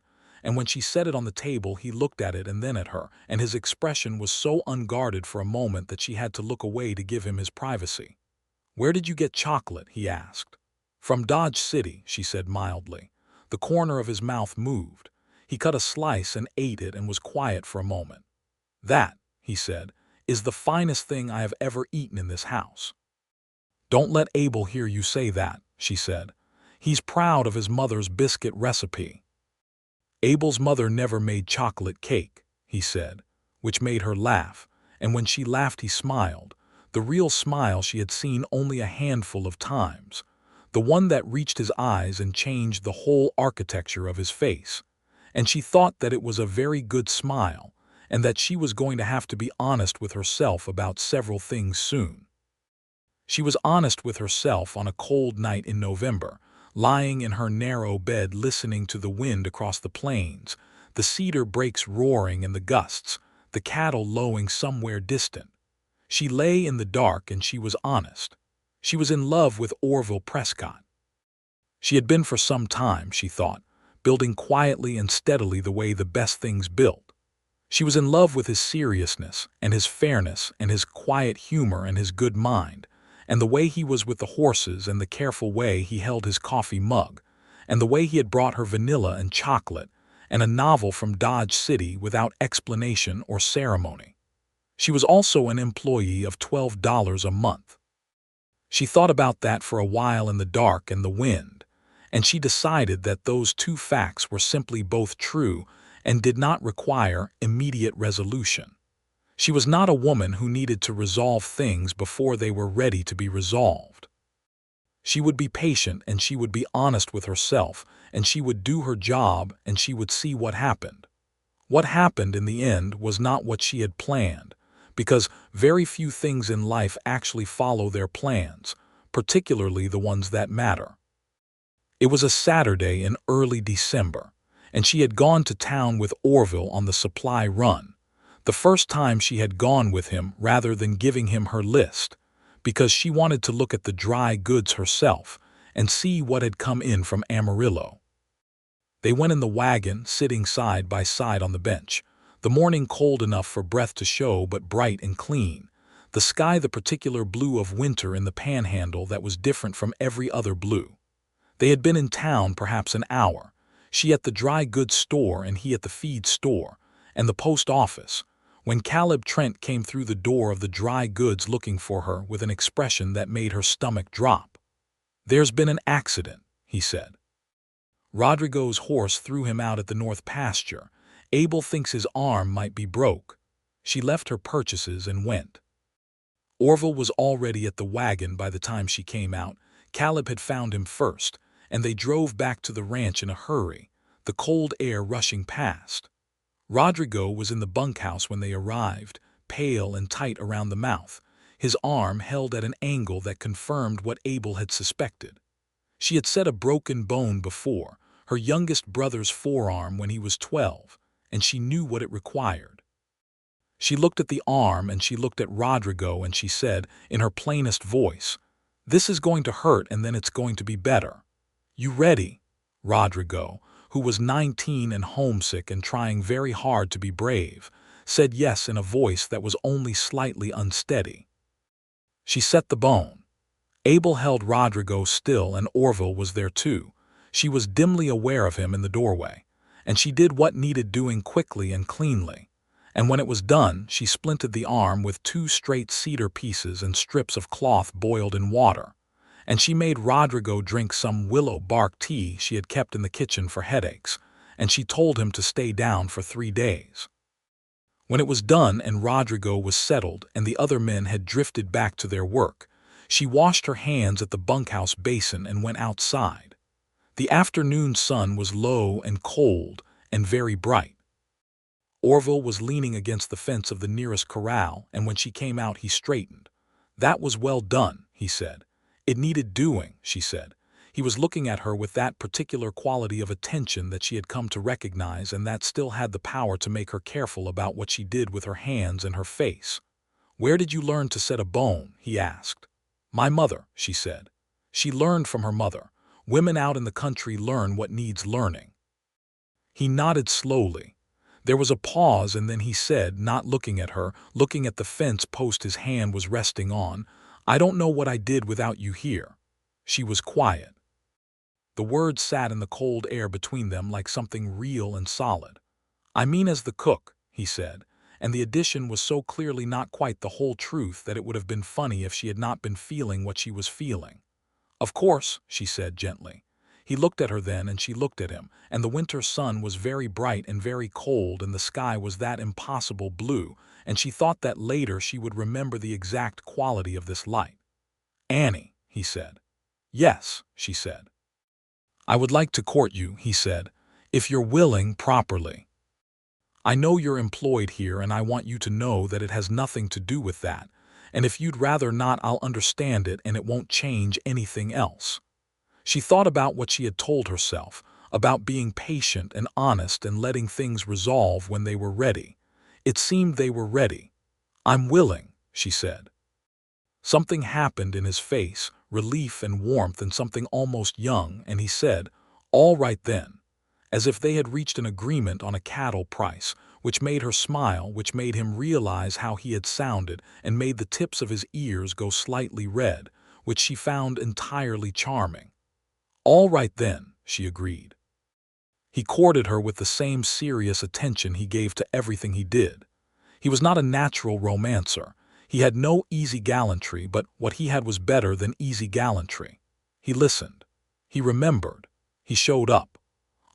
and when she set it on the table he looked at it and then at her, and his expression was so unguarded for a moment that she had to look away to give him his privacy. "Where did you get chocolate?" he asked. "From Dodge City," she said mildly. The corner of his mouth moved. He cut a slice and ate it and was quiet for a moment. "That," he said, "is the finest thing I have ever eaten in this house." "Don't let Abel hear you say that," she said. "He's proud of his mother's biscuit recipe." "Abel's mother never made chocolate cake," he said, which made her laugh, and when she laughed he smiled, the real smile she had seen only a handful of times, the one that reached his eyes and changed the whole architecture of his face. And she thought that it was a very good smile, and that she was going to have to be honest with herself about several things soon. She was honest with herself on a cold night in November, lying in her narrow bed listening to the wind across the plains, the cedar brakes roaring in the gusts, the cattle lowing somewhere distant. She lay in the dark and she was honest. She was in love with Orville Prescott. She had been for some time, she thought, building quietly and steadily the way the best things built. She was in love with his seriousness and his fairness and his quiet humor and his good mind, and the way he was with the horses and the careful way he held his coffee mug, and the way he had brought her vanilla and chocolate and a novel from Dodge City without explanation or ceremony. She was also an employee of $12 a month. She thought about that for a while in the dark and the wind, and she decided that those two facts were simply both true and did not require immediate resolution. She was not a woman who needed to resolve things before they were ready to be resolved. She would be patient and she would be honest with herself and she would do her job and she would see what happened. What happened in the end was not what she had planned, because very few things in life actually follow their plans, particularly the ones that matter. It was a Saturday in early December, and she had gone to town with Orville on the supply run, the first time she had gone with him rather than giving him her list, because she wanted to look at the dry goods herself and see what had come in from Amarillo. They went in the wagon, sitting side by side on the bench, the morning cold enough for breath to show but bright and clean, the sky the particular blue of winter in the panhandle that was different from every other blue. They had been in town perhaps an hour, she at the dry goods store and he at the feed store and the post office, when Caleb Trent came through the door of the dry goods looking for her with an expression that made her stomach drop. "There's been an accident," he said. "Rodrigo's horse threw him out at the north pasture. Abel thinks his arm might be broke." She left her purchases and went. Orville was already at the wagon by the time she came out. Caleb had found him first, and they drove back to the ranch in a hurry, the cold air rushing past. Rodrigo was in the bunkhouse when they arrived, pale and tight around the mouth, his arm held at an angle that confirmed what Abel had suspected. She had set a broken bone before, her youngest brother's forearm when he was 12, and she knew what it required. She looked at the arm and she looked at Rodrigo and she said, in her plainest voice, "This is going to hurt and then it's going to be better. You ready?" Rodrigo, who was 19 and homesick and trying very hard to be brave, said yes in a voice that was only slightly unsteady. She set the bone. Abel held Rodrigo still and Orville was there too. She was dimly aware of him in the doorway, and she did what needed doing quickly and cleanly. And when it was done, she splinted the arm with 2 straight cedar pieces and strips of cloth boiled in water, and she made Rodrigo drink some willow bark tea she had kept in the kitchen for headaches, and she told him to stay down for 3 days. When it was done and Rodrigo was settled and the other men had drifted back to their work, she washed her hands at the bunkhouse basin and went outside. The afternoon sun was low and cold and very bright. Orville was leaning against the fence of the nearest corral, and when she came out he straightened. "That was well done," he said. "It needed doing," she said. He was looking at her with that particular quality of attention that she had come to recognize and that still had the power to make her careful about what she did with her hands and her face. "Where did you learn to set a bone?" he asked. "My mother," she said. She learned from her mother. Women out in the country learn what needs learning. He nodded slowly. There was a pause, and then he said, not looking at her, looking at the fence post his hand was resting on, "I don't know what I did without you here." She was quiet. The words sat in the cold air between them like something real and solid. "I mean as the cook," he said, and the addition was so clearly not quite the whole truth that it would have been funny if she had not been feeling what she was feeling. "Of course," she said gently. He looked at her then, and she looked at him, and the winter sun was very bright and very cold, and the sky was that impossible blue, and she thought that later she would remember the exact quality of this light. "Annie," he said. "Yes," she said. "I would like to court you," he said, "if you're willing properly. I know you're employed here, and I want you to know that it has nothing to do with that, and if you'd rather not, I'll understand it, and it won't change anything else." She thought about what she had told herself, about being patient and honest and letting things resolve when they were ready. It seemed they were ready. "I'm willing," she said. Something happened in his face, relief and warmth and something almost young, and he said, "All right then," as if they had reached an agreement on a cattle price, which made her smile, which made him realize how he had sounded, and made the tips of his ears go slightly red, which she found entirely charming. "All right then," she agreed. He courted her with the same serious attention he gave to everything he did. He was not a natural romancer. He had no easy gallantry, but what he had was better than easy gallantry. He listened. He remembered. He showed up.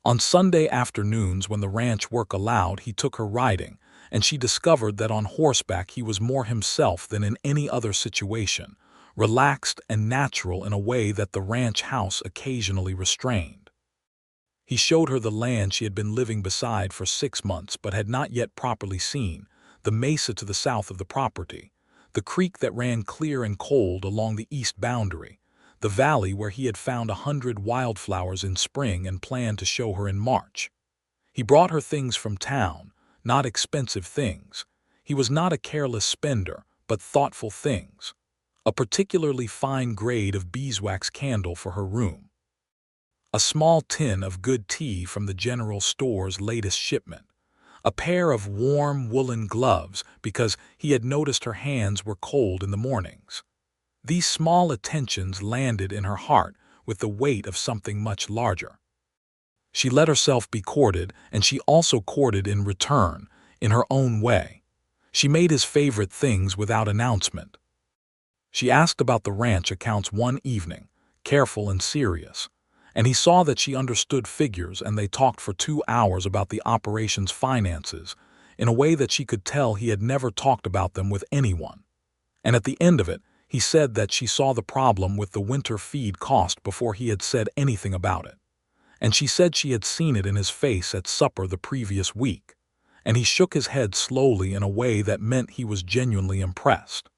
On Sunday afternoons, when the ranch work allowed, he took her riding, and she discovered that on horseback he was more himself than in any other situation, relaxed and natural in a way that the ranch house occasionally restrained. He showed her the land she had been living beside for 6 months but had not yet properly seen, the mesa to the south of the property, the creek that ran clear and cold along the east boundary, the valley where he had found 100 wildflowers in spring and planned to show her in March. He brought her things from town, not expensive things. He was not a careless spender, but thoughtful things. A particularly fine grade of beeswax candle for her room. A small tin of good tea from the general store's latest shipment. A pair of warm woolen gloves because he had noticed her hands were cold in the mornings. These small attentions landed in her heart with the weight of something much larger. She let herself be courted, and she also courted in return, in her own way. She made his favorite things without announcement. She asked about the ranch accounts one evening, careful and serious, and he saw that she understood figures, and they talked for 2 hours about the operation's finances in a way that she could tell he had never talked about them with anyone. And at the end of it, he said that she saw the problem with the winter feed cost before he had said anything about it. And she said she had seen it in his face at supper the previous week, and he shook his head slowly in a way that meant he was genuinely impressed.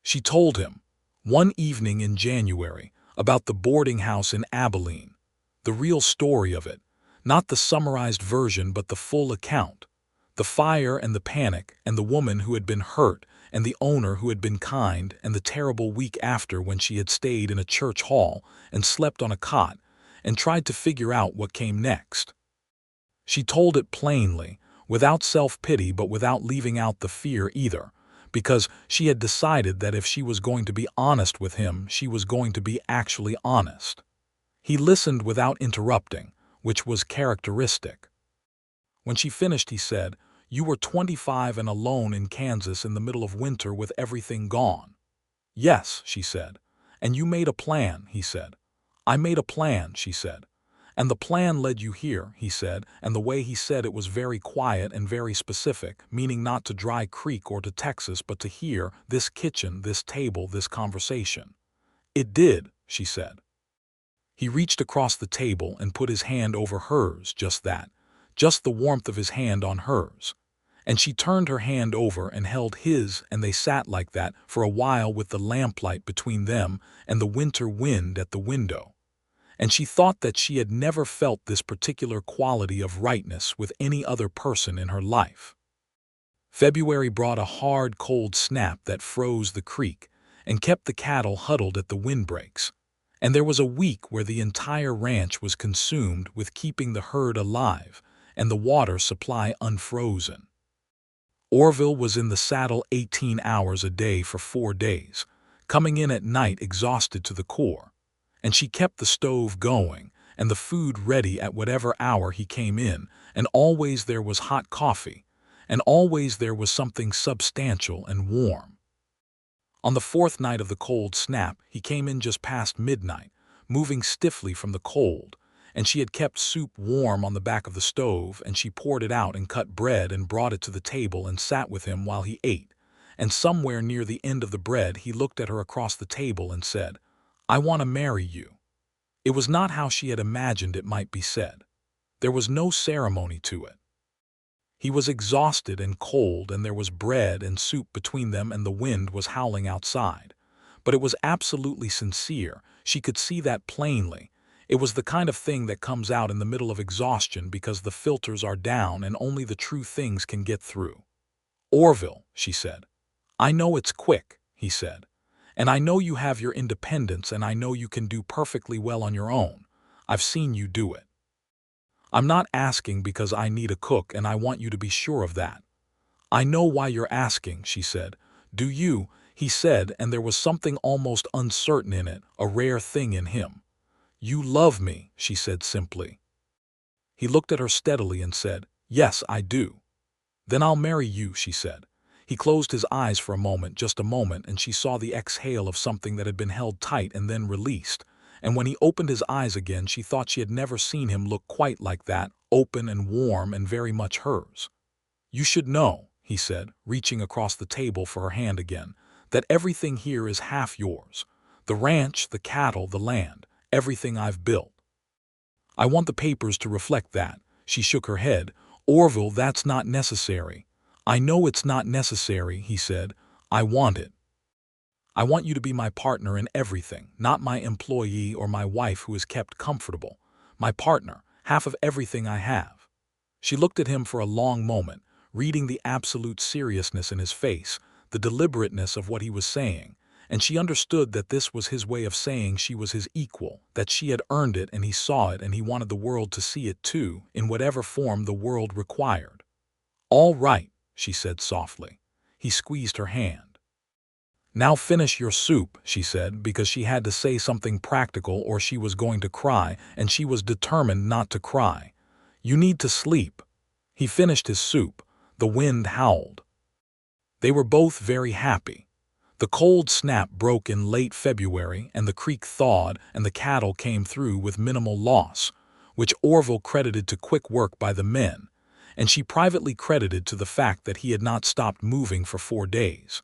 She told him, one evening in January, about the boarding house in Abilene, the real story of it, not the summarized version but the full account, the fire and the panic and the woman who had been hurt and the owner who had been kind and the terrible week after when she had stayed in a church hall and slept on a cot and tried to figure out what came next. She told it plainly, without self-pity but without leaving out the fear either, because she had decided that if she was going to be honest with him, she was going to be actually honest. He listened without interrupting, which was characteristic. When she finished, he said, "You were 25 and alone in Kansas in the middle of winter with everything gone." "Yes," she said. "And you made a plan," he said. "I made a plan," she said. "And the plan led you here," he said, and the way he said it was very quiet and very specific, meaning not to Dry Creek or to Texas, but to here, this kitchen, this table, this conversation. "It did," she said. He reached across the table and put his hand over hers, just that, just the warmth of his hand on hers. And she turned her hand over and held his, and they sat like that for a while with the lamplight between them and the winter wind at the window. And she thought that she had never felt this particular quality of rightness with any other person in her life. February brought a hard, cold snap that froze the creek and kept the cattle huddled at the windbreaks. And there was a week where the entire ranch was consumed with keeping the herd alive, and the water supply unfrozen. Orville was in the saddle 18 hours a day for 4 days, coming in at night exhausted to the core, and she kept the stove going and the food ready at whatever hour he came in, and always there was hot coffee, and always there was something substantial and warm. On the 4th night of the cold snap, he came in just past midnight, moving stiffly from the cold, and she had kept soup warm on the back of the stove, and she poured it out and cut bread and brought it to the table and sat with him while he ate, and somewhere near the end of the bread he looked at her across the table and said, "I want to marry you." It was not how she had imagined it might be said. There was no ceremony to it. He was exhausted and cold, and there was bread and soup between them, and the wind was howling outside. But it was absolutely sincere. She could see that plainly. It was the kind of thing that comes out in the middle of exhaustion because the filters are down and only the true things can get through. "Orville," she said. "I know it's quick," he said. "And I know you have your independence, and I know you can do perfectly well on your own. I've seen you do it. I'm not asking because I need a cook, and I want you to be sure of that." "I know why you're asking," she said. "Do you?" he said, and there was something almost uncertain in it, a rare thing in him. "You love me," she said simply. He looked at her steadily and said, "Yes, I do." "Then I'll marry you," she said. He closed his eyes for a moment, just a moment, and she saw the exhale of something that had been held tight and then released. And when he opened his eyes again, she thought she had never seen him look quite like that, open and warm and very much hers. "You should know," he said, reaching across the table for her hand again, "that everything here is half yours. The ranch, the cattle, the land, everything I've built. I want the papers to reflect that." She shook her head. "Orville, that's not necessary." "I know it's not necessary," he said. "I want it. I want you to be my partner in everything, not my employee or my wife who is kept comfortable. My partner, half of everything I have." She looked at him for a long moment, reading the absolute seriousness in his face, the deliberateness of what he was saying, and she understood that this was his way of saying she was his equal, that she had earned it and he saw it and he wanted the world to see it too, in whatever form the world required. "All right," she said softly. He squeezed her hand. "Now finish your soup," she said, because she had to say something practical or she was going to cry, and she was determined not to cry. "You need to sleep." He finished his soup. The wind howled. They were both very happy. The cold snap broke in late February, and the creek thawed, and the cattle came through with minimal loss, which Orville credited to quick work by the men, and she privately credited to the fact that he had not stopped moving for 4 days.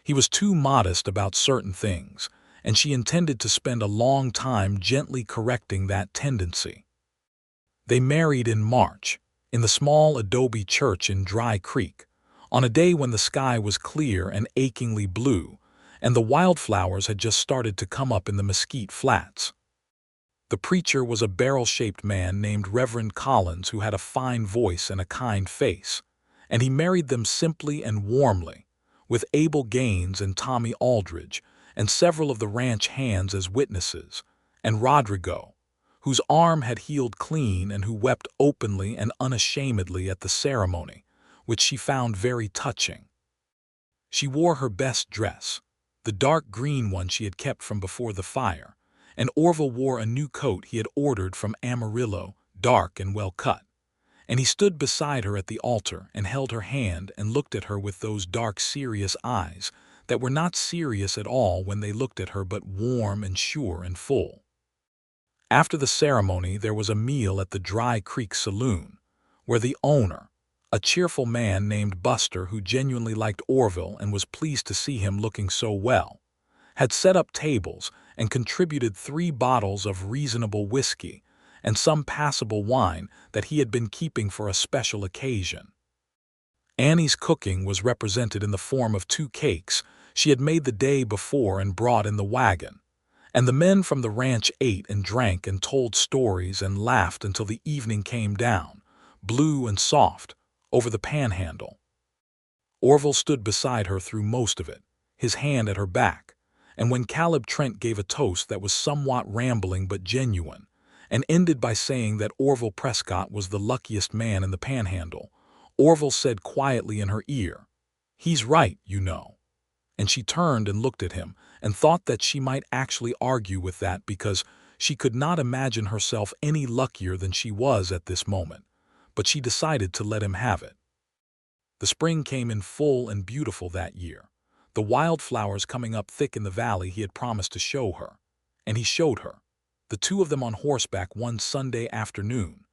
He was too modest about certain things, and she intended to spend a long time gently correcting that tendency. They married in March, in the small adobe church in Dry Creek, on a day when the sky was clear and achingly blue, and the wildflowers had just started to come up in the mesquite flats. The preacher was a barrel-shaped man named Reverend Collins who had a fine voice and a kind face, and he married them simply and warmly, with Abel Gaines and Tommy Aldridge, and several of the ranch hands as witnesses, and Rodrigo, whose arm had healed clean and who wept openly and unashamedly at the ceremony, which she found very touching. She wore her best dress, the dark green one she had kept from before the fire, and Orville wore a new coat he had ordered from Amarillo, dark and well cut. And he stood beside her at the altar and held her hand and looked at her with those dark, serious eyes that were not serious at all when they looked at her, but warm and sure and full. After the ceremony there was a meal at the Dry Creek Saloon, where the owner, a cheerful man named Buster who genuinely liked Orville and was pleased to see him looking so well, had set up tables and contributed 3 bottles of reasonable whiskey and some passable wine that he had been keeping for a special occasion. Annie's cooking was represented in the form of 2 cakes she had made the day before and brought in the wagon, and the men from the ranch ate and drank and told stories and laughed until the evening came down, blue and soft, over the panhandle. Orville stood beside her through most of it, his hand at her back, and when Caleb Trent gave a toast that was somewhat rambling but genuine, and ended by saying that Orville Prescott was the luckiest man in the panhandle. Orville said quietly in her ear, "He's right, you know." And she turned and looked at him and thought that she might actually argue with that because she could not imagine herself any luckier than she was at this moment. But she decided to let him have it. The spring came in full and beautiful that year, the wildflowers coming up thick in the valley he had promised to show her. And he showed her, the two of them on horseback one Sunday afternoon,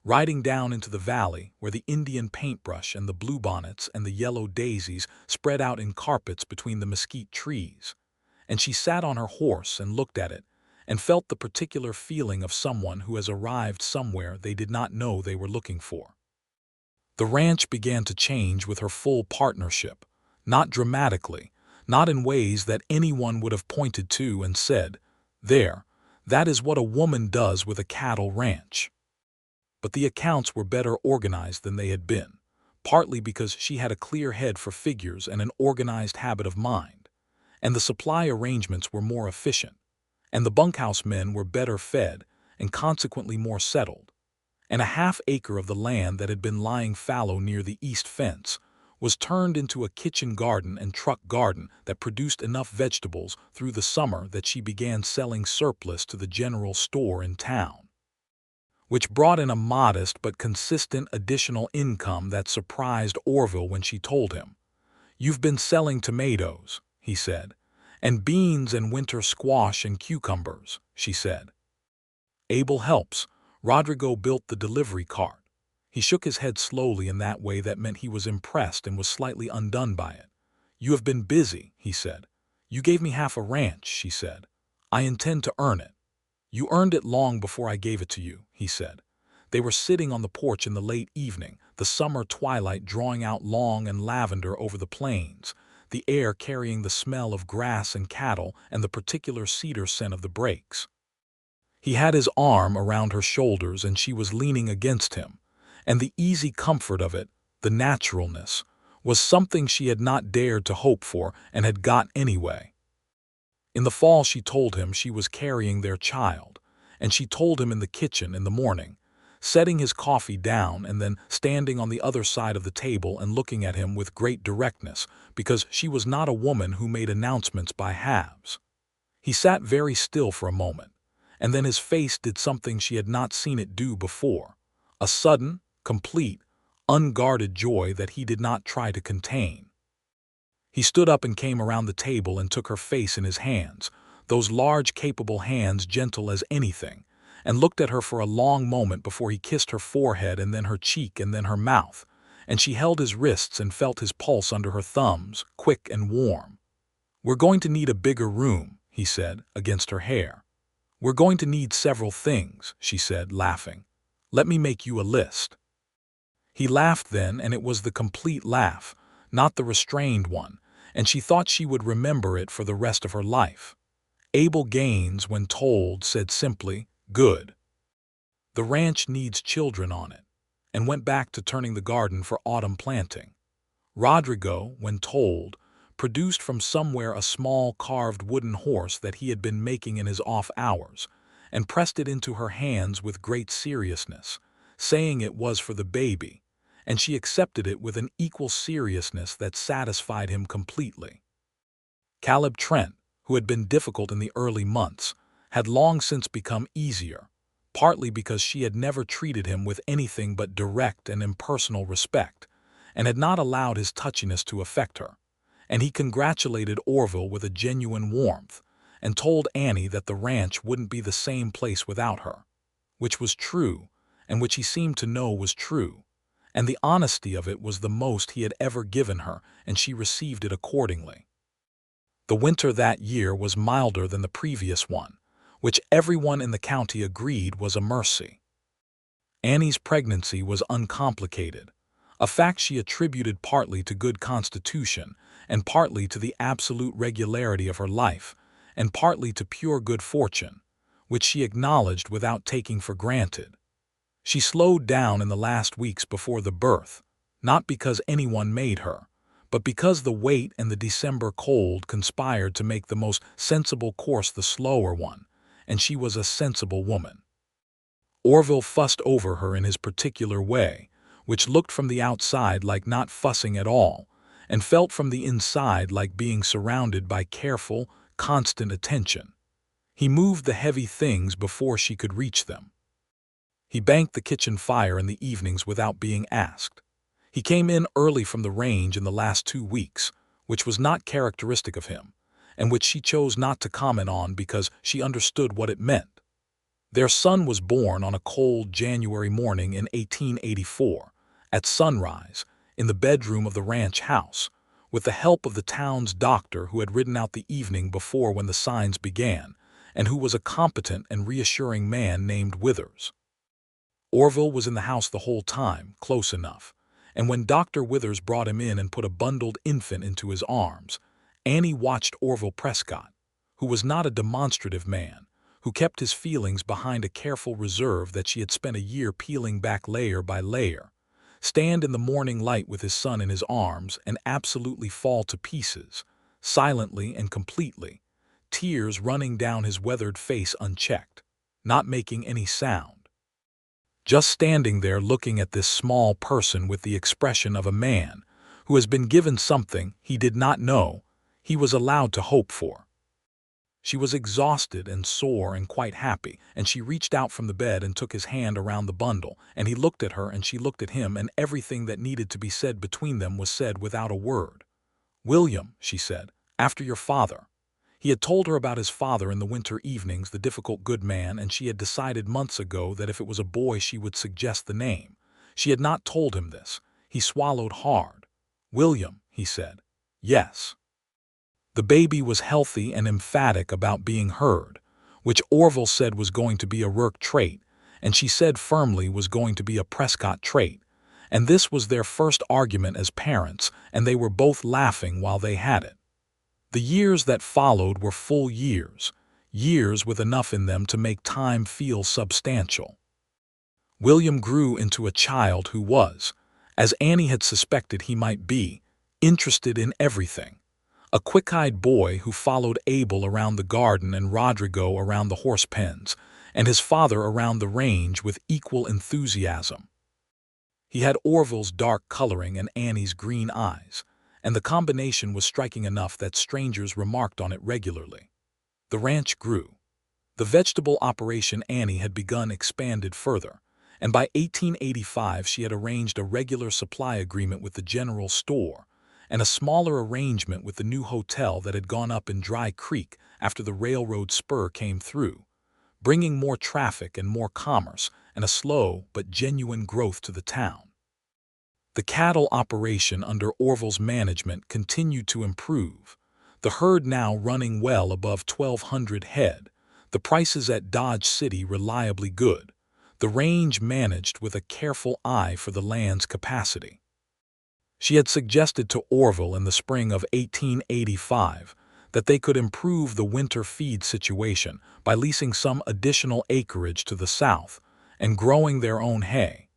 riding down into the valley where the Indian paintbrush and the bluebonnets and the yellow daisies spread out in carpets between the mesquite trees. And she sat on her horse and looked at it and felt the particular feeling of someone who has arrived somewhere they did not know they were looking for. The ranch began to change with her full partnership, not dramatically, not in ways that anyone would have pointed to and said, "There, that is what a woman does with a cattle ranch." But the accounts were better organized than they had been, partly because she had a clear head for figures and an organized habit of mind, and the supply arrangements were more efficient, and the bunkhouse men were better fed and consequently more settled, and a half-acre of the land that had been lying fallow near the east fence was turned into a kitchen garden and truck garden that produced enough vegetables through the summer that she began selling surplus to the general store in town, which brought in a modest but consistent additional income that surprised Orville when she told him. "You've been selling tomatoes," he said, "and beans and winter squash and cucumbers," she said. "Abel helps." Rodrigo built the delivery cart. He shook his head slowly in that way that meant he was impressed and was slightly undone by it. "You have been busy," he said. "You gave me half a ranch," she said. "I intend to earn it." "You earned it long before I gave it to you," he said. They were sitting on the porch in the late evening, the summer twilight drawing out long and lavender over the plains, the air carrying the smell of grass and cattle and the particular cedar scent of the breaks. He had his arm around her shoulders and she was leaning against him, and the easy comfort of it, the naturalness, was something she had not dared to hope for and had got anyway. In the fall she told him she was carrying their child, and she told him in the kitchen in the morning, setting his coffee down and then standing on the other side of the table and looking at him with great directness, because she was not a woman who made announcements by halves. He sat very still for a moment, and then his face did something she had not seen it do before, a sudden, complete, unguarded joy that he did not try to contain. He stood up and came around the table and took her face in his hands, those large, capable hands gentle as anything, and looked at her for a long moment before he kissed her forehead and then her cheek and then her mouth, and she held his wrists and felt his pulse under her thumbs, quick and warm. "We're going to need a bigger room," he said, against her hair. "We're going to need several things," she said, laughing. "Let me make you a list." He laughed then, and it was the complete laugh, not the restrained one, and she thought she would remember it for the rest of her life. Abel Gaines, when told, said simply, "Good. The ranch needs children on it," and went back to turning the garden for autumn planting. Rodrigo, when told, produced from somewhere a small carved wooden horse that he had been making in his off hours, and pressed it into her hands with great seriousness, saying it was for the baby, and she accepted it with an equal seriousness that satisfied him completely. Caleb Trent, who had been difficult in the early months, had long since become easier, partly because she had never treated him with anything but direct and impersonal respect, and had not allowed his touchiness to affect her, and he congratulated Orville with a genuine warmth, and told Annie that the ranch wouldn't be the same place without her, which was true, and which he seemed to know was true, and the honesty of it was the most he had ever given her, and she received it accordingly. The winter that year was milder than the previous one, which everyone in the county agreed was a mercy. Annie's pregnancy was uncomplicated, a fact she attributed partly to good constitution, and partly to the absolute regularity of her life, and partly to pure good fortune, which she acknowledged without taking for granted. She slowed down in the last weeks before the birth, not because anyone made her, but because the weight and the December cold conspired to make the most sensible course the slower one, and she was a sensible woman. Orville fussed over her in his particular way, which looked from the outside like not fussing at all, and felt from the inside like being surrounded by careful, constant attention. He moved the heavy things before she could reach them. He banked the kitchen fire in the evenings without being asked. He came in early from the range in the last 2 weeks, which was not characteristic of him, and which she chose not to comment on because she understood what it meant. Their son was born on a cold January morning in 1884, at sunrise, in the bedroom of the ranch house, with the help of the town's doctor who had ridden out the evening before when the signs began, and who was a competent and reassuring man named Withers. Orville was in the house the whole time, close enough, and when Dr. Withers brought him in and put a bundled infant into his arms, Annie watched Orville Prescott, who was not a demonstrative man, who kept his feelings behind a careful reserve that she had spent a year peeling back layer by layer, stand in the morning light with his son in his arms and absolutely fall to pieces, silently and completely, tears running down his weathered face unchecked, not making any sound. Just standing there looking at this small person with the expression of a man who has been given something he did not know he was allowed to hope for. She was exhausted and sore and quite happy, and she reached out from the bed and took his hand around the bundle, and he looked at her and she looked at him, and everything that needed to be said between them was said without a word. "William," she said, "after your father." He had told her about his father in the winter evenings, the difficult good man, and she had decided months ago that if it was a boy she would suggest the name. She had not told him this. He swallowed hard. "William," he said. "Yes." The baby was healthy and emphatic about being heard, which Orville said was going to be a Rourke trait, and she said firmly was going to be a Prescott trait, and this was their first argument as parents, and they were both laughing while they had it. The years that followed were full years, years with enough in them to make time feel substantial. William grew into a child who was, as Annie had suspected he might be, interested in everything. A quick-eyed boy who followed Abel around the garden and Rodrigo around the horse pens, and his father around the range with equal enthusiasm. He had Orville's dark coloring and Annie's green eyes, and the combination was striking enough that strangers remarked on it regularly. The ranch grew. The vegetable operation Annie had begun expanded further, and by 1885 she had arranged a regular supply agreement with the general store, and a smaller arrangement with the new hotel that had gone up in Dry Creek after the railroad spur came through, bringing more traffic and more commerce and a slow but genuine growth to the town. The cattle operation under Orville's management continued to improve, the herd now running well above 1,200 head, the prices at Dodge City reliably good, the range managed with a careful eye for the land's capacity. She had suggested to Orville in the spring of 1885 that they could improve the winter feed situation by leasing some additional acreage to the south and growing their own hay,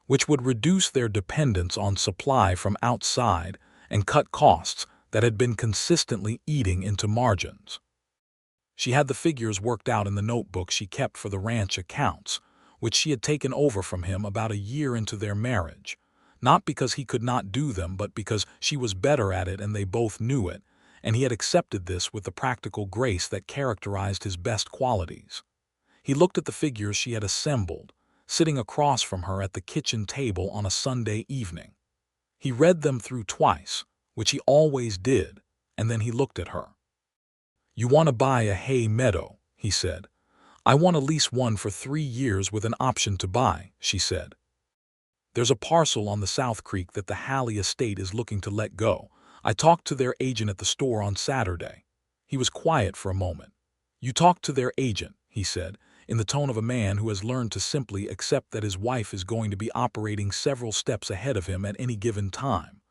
which would reduce their dependence on supply from outside and cut costs that had been consistently eating into margins. She had the figures worked out in the notebook she kept for the ranch accounts, which she had taken over from him about a year into their marriage, not because he could not do them, but because she was better at it and they both knew it, and he had accepted this with the practical grace that characterized his best qualities. He looked at the figures she had assembled, sitting across from her at the kitchen table on a Sunday evening. He read them through twice, which he always did, and then he looked at her. "You want to buy a hay meadow," he said. "I want to lease one for 3 years with an option to buy," she said. "There's a parcel on the South Creek that the Halley estate is looking to let go. I talked to their agent at the store on Saturday." He was quiet for a moment. "You talked to their agent," he said, in the tone of a man who has learned to simply accept that his wife is going to be operating several steps ahead of him at any given time.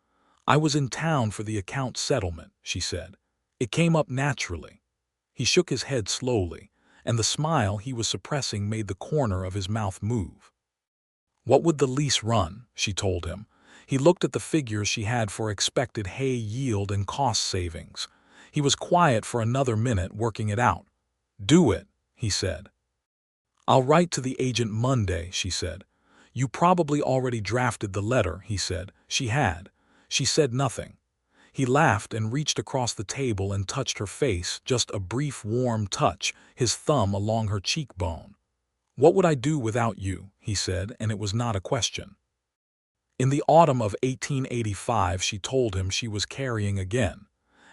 "I was in town for the account settlement," she said. "It came up naturally." He shook his head slowly, and the smile he was suppressing made the corner of his mouth move. "What would the lease run?" she told him. He looked at the figures she had for expected hay yield and cost savings. He was quiet for another minute, working it out. "Do it," he said. "I'll write to the agent Monday," she said. "You probably already drafted the letter," he said. She had. She said nothing. He laughed and reached across the table and touched her face, just a brief warm touch, his thumb along her cheekbone. "What would I do without you?" he said, and it was not a question. In the autumn of 1885 she told him she was carrying again,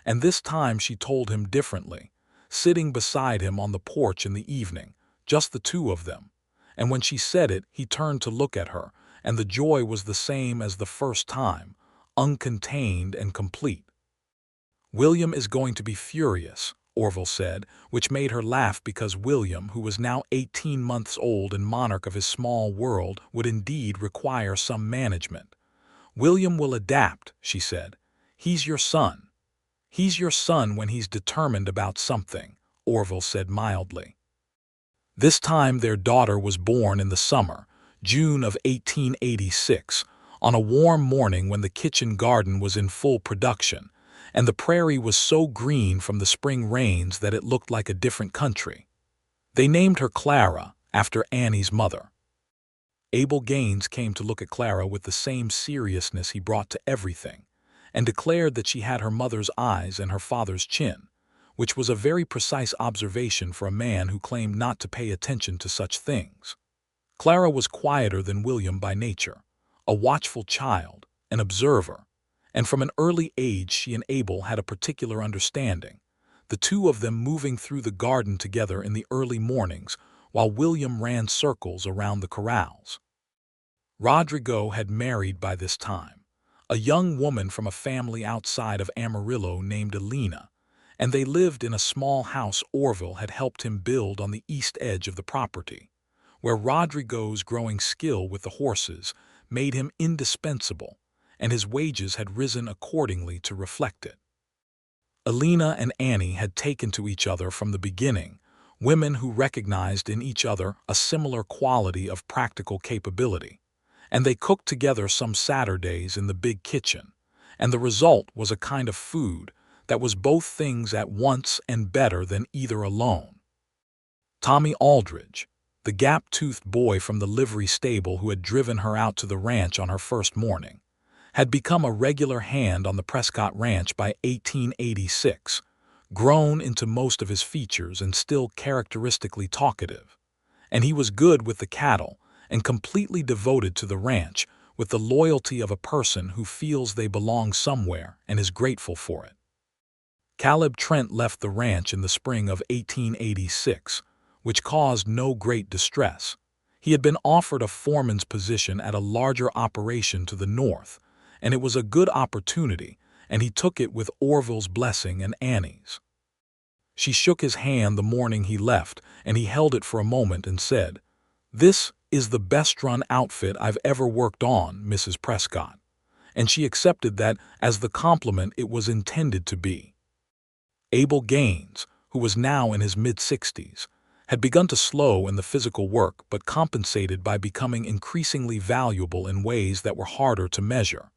and this time she told him differently, sitting beside him on the porch in the evening, just the two of them. And when she said it, he turned to look at her, and the joy was the same as the first time, uncontained and complete. "William is going to be furious," Orville said, which made her laugh because William, who was now 18 months old and monarch of his small world, would indeed require some management. "William will adapt," she said. "He's your son." "He's your son when he's determined about something," Orville said mildly. This time their daughter was born in the summer, June of 1886, on a warm morning when the kitchen garden was in full production, and the prairie was so green from the spring rains that it looked like a different country. They named her Clara, after Annie's mother. Abel Gaines came to look at Clara with the same seriousness he brought to everything, and declared that she had her mother's eyes and her father's chin, which was a very precise observation for a man who claimed not to pay attention to such things. Clara was quieter than William by nature, a watchful child, an observer, and from an early age she and Abel had a particular understanding, the two of them moving through the garden together in the early mornings while William ran circles around the corrals. Rodrigo had married by this time, a young woman from a family outside of Amarillo named Elena, and they lived in a small house Orville had helped him build on the east edge of the property, where Rodrigo's growing skill with the horses made him indispensable, and his wages had risen accordingly to reflect it. Elena and Annie had taken to each other from the beginning, women who recognized in each other a similar quality of practical capability, and they cooked together some Saturdays in the big kitchen, and the result was a kind of food that was both things at once and better than either alone. Tommy Aldridge, the gap-toothed boy from the livery stable who had driven her out to the ranch on her first morning, had become a regular hand on the Prescott ranch by 1886, grown into most of his features and still characteristically talkative. And he was good with the cattle and completely devoted to the ranch with the loyalty of a person who feels they belong somewhere and is grateful for it. Caleb Trent left the ranch in the spring of 1886, which caused no great distress. He had been offered a foreman's position at a larger operation to the north, and it was a good opportunity, and he took it with Orville's blessing and Annie's. She shook his hand the morning he left, and he held it for a moment and said, "This is the best-run outfit I've ever worked on, Mrs. Prescott," and she accepted that as the compliment it was intended to be. Abel Gaines, who was now in his mid-60s, had begun to slow in the physical work but compensated by becoming increasingly valuable in ways that were harder to measure.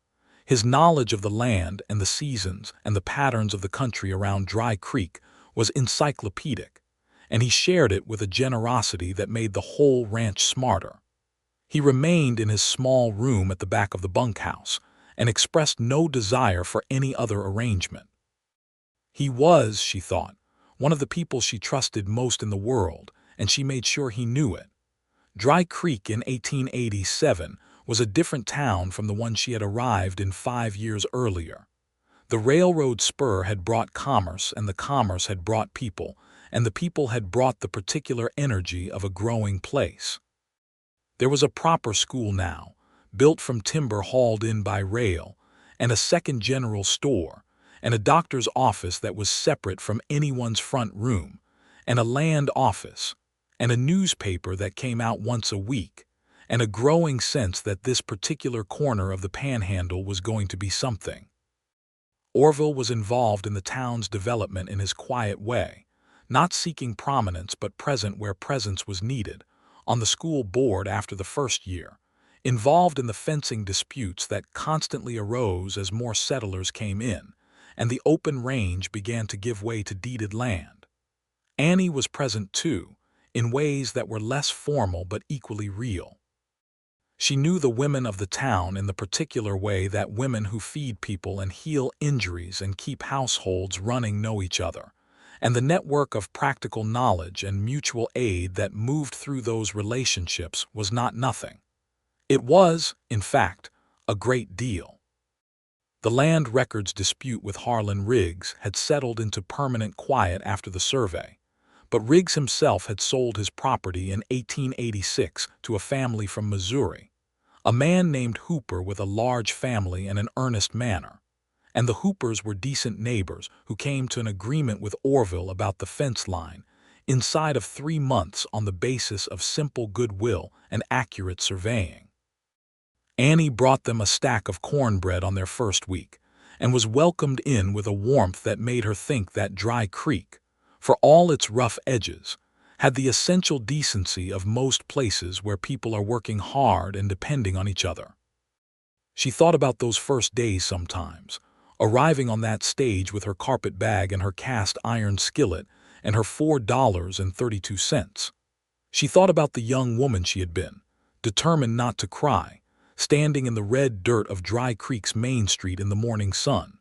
His knowledge of the land and the seasons and the patterns of the country around Dry Creek was encyclopedic, and he shared it with a generosity that made the whole ranch smarter. He remained in his small room at the back of the bunkhouse and expressed no desire for any other arrangement. He was, she thought, one of the people she trusted most in the world, and she made sure he knew it. Dry Creek in 1887 was a different town from the one she had arrived in 5 years earlier. The railroad spur had brought commerce, and the commerce had brought people, and the people had brought the particular energy of a growing place. There was a proper school now, built from timber hauled in by rail, and a second general store, and a doctor's office that was separate from anyone's front room, and a land office, and a newspaper that came out once a week, and a growing sense that this particular corner of the panhandle was going to be something. Orville was involved in the town's development in his quiet way, not seeking prominence but present where presence was needed, on the school board after the first year, involved in the fencing disputes that constantly arose as more settlers came in, and the open range began to give way to deeded land. Annie was present too, in ways that were less formal but equally real. She knew the women of the town in the particular way that women who feed people and heal injuries and keep households running know each other, and the network of practical knowledge and mutual aid that moved through those relationships was not nothing. It was, in fact, a great deal. The land records dispute with Harlan Riggs had settled into permanent quiet after the survey, but Riggs himself had sold his property in 1886 to a family from Missouri, a man named Hooper with a large family and an earnest manner. And the Hoopers were decent neighbors who came to an agreement with Orville about the fence line inside of 3 months on the basis of simple goodwill and accurate surveying. Annie brought them a stack of cornbread on their first week and was welcomed in with a warmth that made her think that Dry Creek, for all its rough edges, had the essential decency of most places where people are working hard and depending on each other. She thought about those first days sometimes, arriving on that stage with her carpet bag and her cast iron skillet and her $4.32. She thought about the young woman she had been, determined not to cry, standing in the red dirt of Dry Creek's Main Street in the morning sun.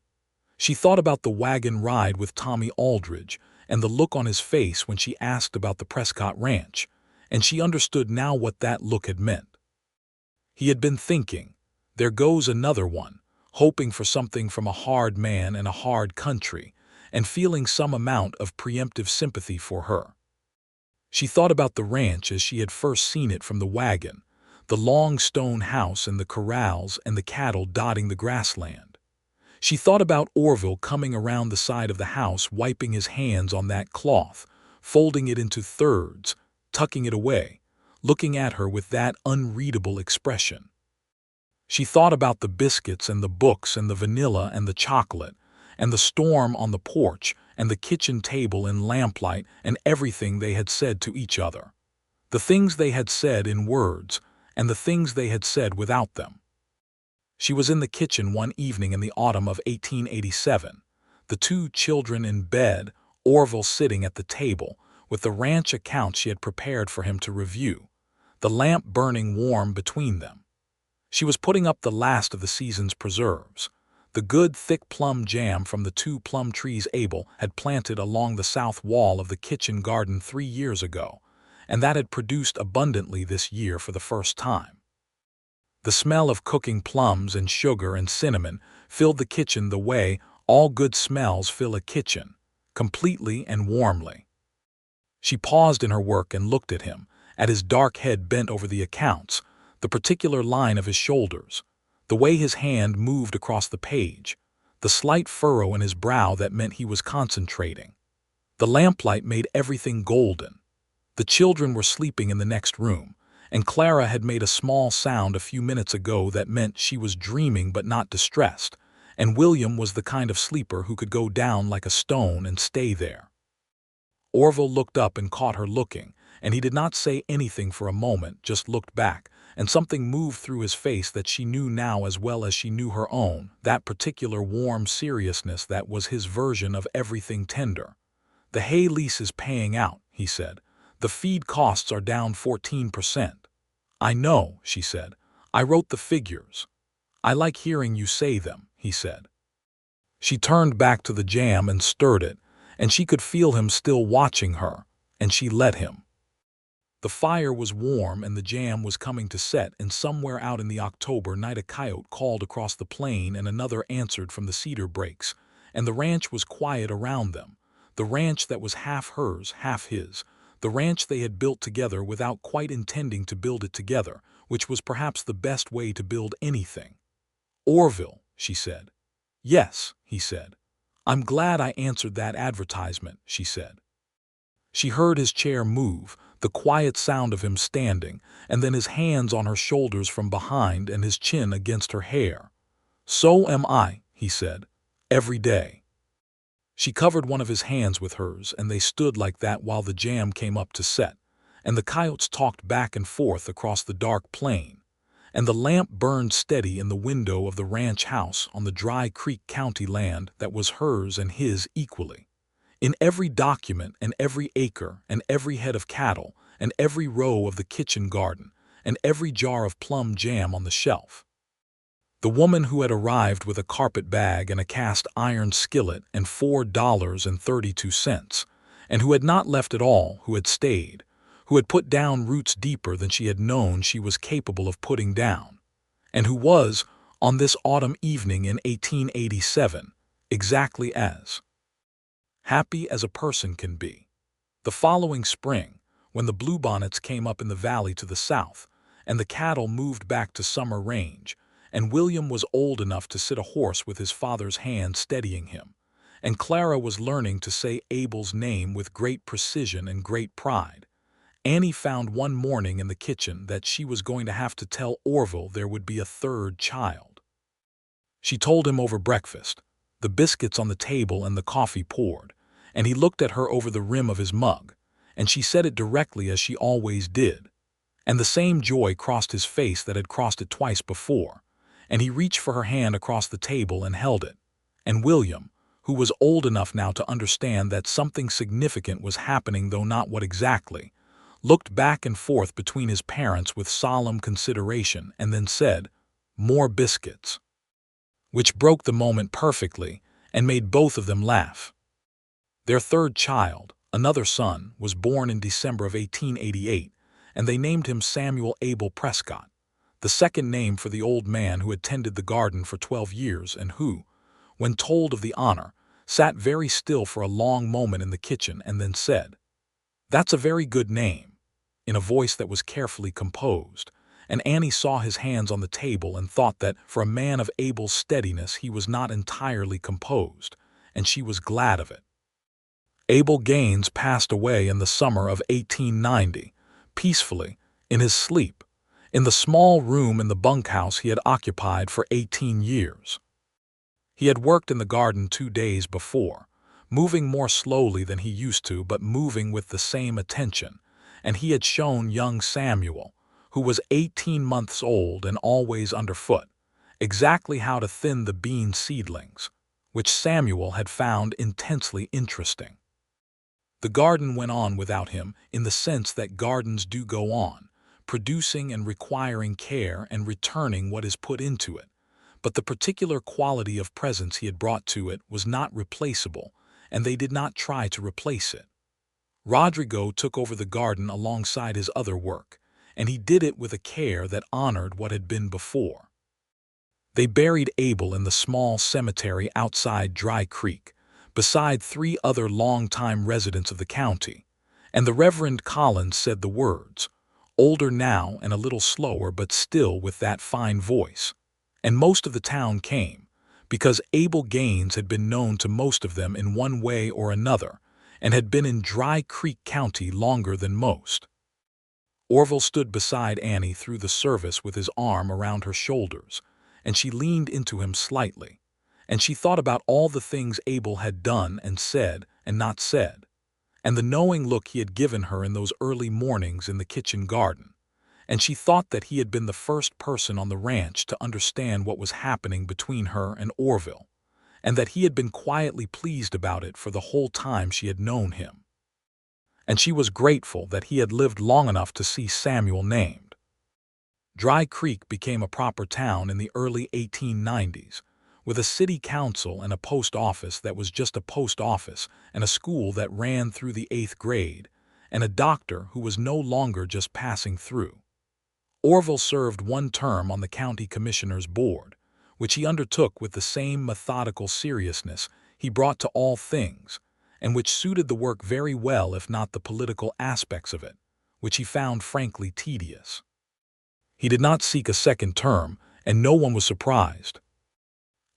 She thought about the wagon ride with Tommy Aldridge and the look on his face when she asked about the Prescott Ranch, and she understood now what that look had meant. He had been thinking, there goes another one, hoping for something from a hard man and a hard country, and feeling some amount of preemptive sympathy for her. She thought about the ranch as she had first seen it from the wagon, the long stone house and the corrals and the cattle dotting the grassland. She thought about Orville coming around the side of the house, wiping his hands on that cloth, folding it into thirds, tucking it away, looking at her with that unreadable expression. She thought about the biscuits and the books and the vanilla and the chocolate, and the storm on the porch and the kitchen table in lamplight and everything they had said to each other. The things they had said in words, and the things they had said without them. She was in the kitchen one evening in the autumn of 1887, the 2 children in bed, Orville sitting at the table, with the ranch account she had prepared for him to review, the lamp burning warm between them. She was putting up the last of the season's preserves, the good thick plum jam from the 2 plum trees Abel had planted along the south wall of the kitchen garden 3 years ago, and that had produced abundantly this year for the first time. The smell of cooking plums and sugar and cinnamon filled the kitchen the way all good smells fill a kitchen, completely and warmly. She paused in her work and looked at him, at his dark head bent over the accounts, the particular line of his shoulders, the way his hand moved across the page, the slight furrow in his brow that meant he was concentrating. The lamplight made everything golden. The children were sleeping in the next room, and Clara had made a small sound a few minutes ago that meant she was dreaming but not distressed, and William was the kind of sleeper who could go down like a stone and stay there. Orville looked up and caught her looking, and he did not say anything for a moment, just looked back, and something moved through his face that she knew now as well as she knew her own, that particular warm seriousness that was his version of everything tender. "The hay lease is paying out," he said. "The feed costs are down 14%. "I know," she said. "I wrote the figures." "I like hearing you say them," he said. She turned back to the jam and stirred it, and she could feel him still watching her, and she let him. The fire was warm and the jam was coming to set, and somewhere out in the October night a coyote called across the plain and another answered from the cedar breaks, and the ranch was quiet around them, the ranch that was half hers, half his, the ranch they had built together without quite intending to build it together, which was perhaps the best way to build anything. "Orville," she said. "Yes," he said. "I'm glad I answered that advertisement," she said. She heard his chair move, the quiet sound of him standing, and then his hands on her shoulders from behind and his chin against her hair. "So am I," he said, "every day." She covered one of his hands with hers, and they stood like that while the jam came up to set, and the coyotes talked back and forth across the dark plain, and the lamp burned steady in the window of the ranch house on the Dry Creek County land that was hers and his equally. In every document and every acre and every head of cattle and every row of the kitchen garden and every jar of plum jam on the shelf. The woman who had arrived with a carpet bag and a cast iron skillet and $4.32, and who had not left at all, who had stayed, who had put down roots deeper than she had known she was capable of putting down, and who was, on this autumn evening in 1887, exactly as happy as a person can be. The following spring, when the bluebonnets came up in the valley to the south, and the cattle moved back to summer range, and William was old enough to sit a horse with his father's hand steadying him, and Clara was learning to say Abel's name with great precision and great pride, Annie found one morning in the kitchen that she was going to have to tell Orville there would be a third child. She told him over breakfast, the biscuits on the table and the coffee poured, and he looked at her over the rim of his mug, and she said it directly as she always did, and the same joy crossed his face that had crossed it twice before, and he reached for her hand across the table and held it, and William, who was old enough now to understand that something significant was happening though not what exactly, looked back and forth between his parents with solemn consideration and then said, "More biscuits," which broke the moment perfectly and made both of them laugh. Their third child, another son, was born in December of 1888, and they named him Samuel Abel Prescott, the second name for the old man who had tended the garden for 12 years and who, when told of the honor, sat very still for a long moment in the kitchen and then said, "That's a very good name," in a voice that was carefully composed, and Annie saw his hands on the table and thought that for a man of Abel's steadiness he was not entirely composed, and she was glad of it. Abel Gaines passed away in the summer of 1890, peacefully, in his sleep, in the small room in the bunkhouse he had occupied for 18 years. He had worked in the garden 2 days before, moving more slowly than he used to but moving with the same attention, and he had shown young Samuel, who was 18 months old and always underfoot, exactly how to thin the bean seedlings, which Samuel had found intensely interesting. The garden went on without him in the sense that gardens do go on, producing and requiring care and returning what is put into it, but the particular quality of presence he had brought to it was not replaceable, and they did not try to replace it. Rodrigo took over the garden alongside his other work, and he did it with a care that honored what had been before. They buried Abel in the small cemetery outside Dry Creek, beside 3 other long-time residents of the county, and the Reverend Collins said the words, older now and a little slower but still with that fine voice, and most of the town came, because Abel Gaines had been known to most of them in one way or another, and had been in Dry Creek County longer than most. Orville stood beside Annie through the service with his arm around her shoulders, and she leaned into him slightly, and she thought about all the things Abel had done and said and not said, and the knowing look he had given her in those early mornings in the kitchen garden, and she thought that he had been the first person on the ranch to understand what was happening between her and Orville, and that he had been quietly pleased about it for the whole time she had known him. And she was grateful that he had lived long enough to see Samuel named. Dry Creek became a proper town in the early 1890s, with a city council and a post office that was just a post office and a school that ran through the 8th grade, and a doctor who was no longer just passing through. Orville served 1 term on the county commissioner's board, which he undertook with the same methodical seriousness he brought to all things, and which suited the work very well if not the political aspects of it, which he found frankly tedious. He did not seek a 2nd term, and no one was surprised.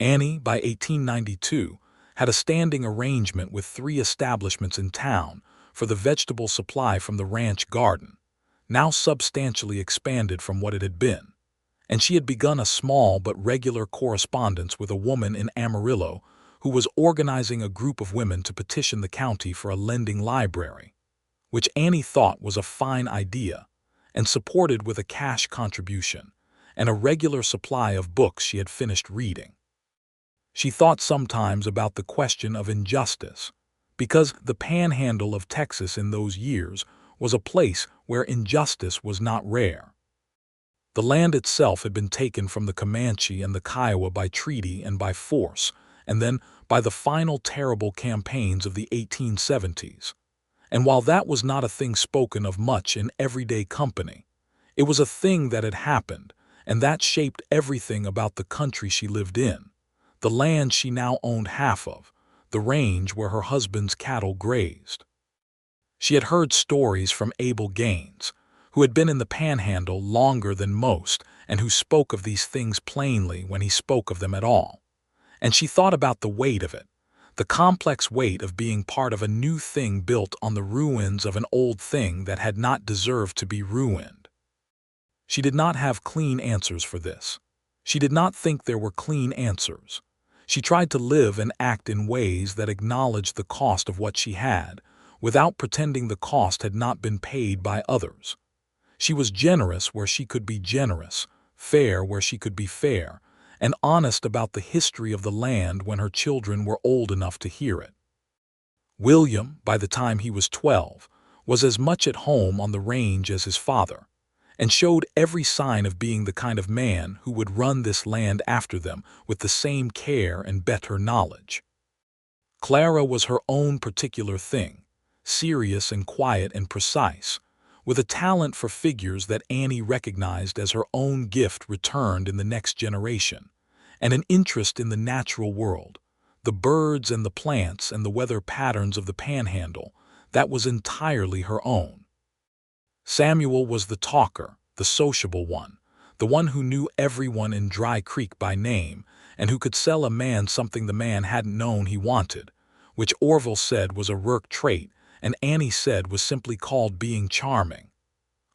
Annie, by 1892, had a standing arrangement with 3 establishments in town for the vegetable supply from the ranch garden, now substantially expanded from what it had been, and she had begun a small but regular correspondence with a woman in Amarillo who was organizing a group of women to petition the county for a lending library, which Annie thought was a fine idea, and supported with a cash contribution and a regular supply of books she had finished reading. She thought sometimes about the question of injustice, because the panhandle of Texas in those years was a place where injustice was not rare. The land itself had been taken from the Comanche and the Kiowa by treaty and by force, and then by the final terrible campaigns of the 1870s. And while that was not a thing spoken of much in everyday company, it was a thing that had happened, and that shaped everything about the country she lived in, the land she now owned half of, the range where her husband's cattle grazed. She had heard stories from Abel Gaines, who had been in the panhandle longer than most and who spoke of these things plainly when he spoke of them at all. And she thought about the weight of it, the complex weight of being part of a new thing built on the ruins of an old thing that had not deserved to be ruined. She did not have clean answers for this. She did not think there were clean answers. She tried to live and act in ways that acknowledged the cost of what she had, without pretending the cost had not been paid by others. She was generous where she could be generous, fair where she could be fair, and honest about the history of the land when her children were old enough to hear it. William, by the time he was 12, was as much at home on the range as his father, and showed every sign of being the kind of man who would run this land after them with the same care and better knowledge. Clara was her own particular thing, serious and quiet and precise, with a talent for figures that Annie recognized as her own gift returned in the next generation, and an interest in the natural world, the birds and the plants and the weather patterns of the panhandle, that was entirely her own. Samuel was the talker, the sociable one, the one who knew everyone in Dry Creek by name and who could sell a man something the man hadn't known he wanted, which Orville said was a Rourke trait and Annie said was simply called being charming.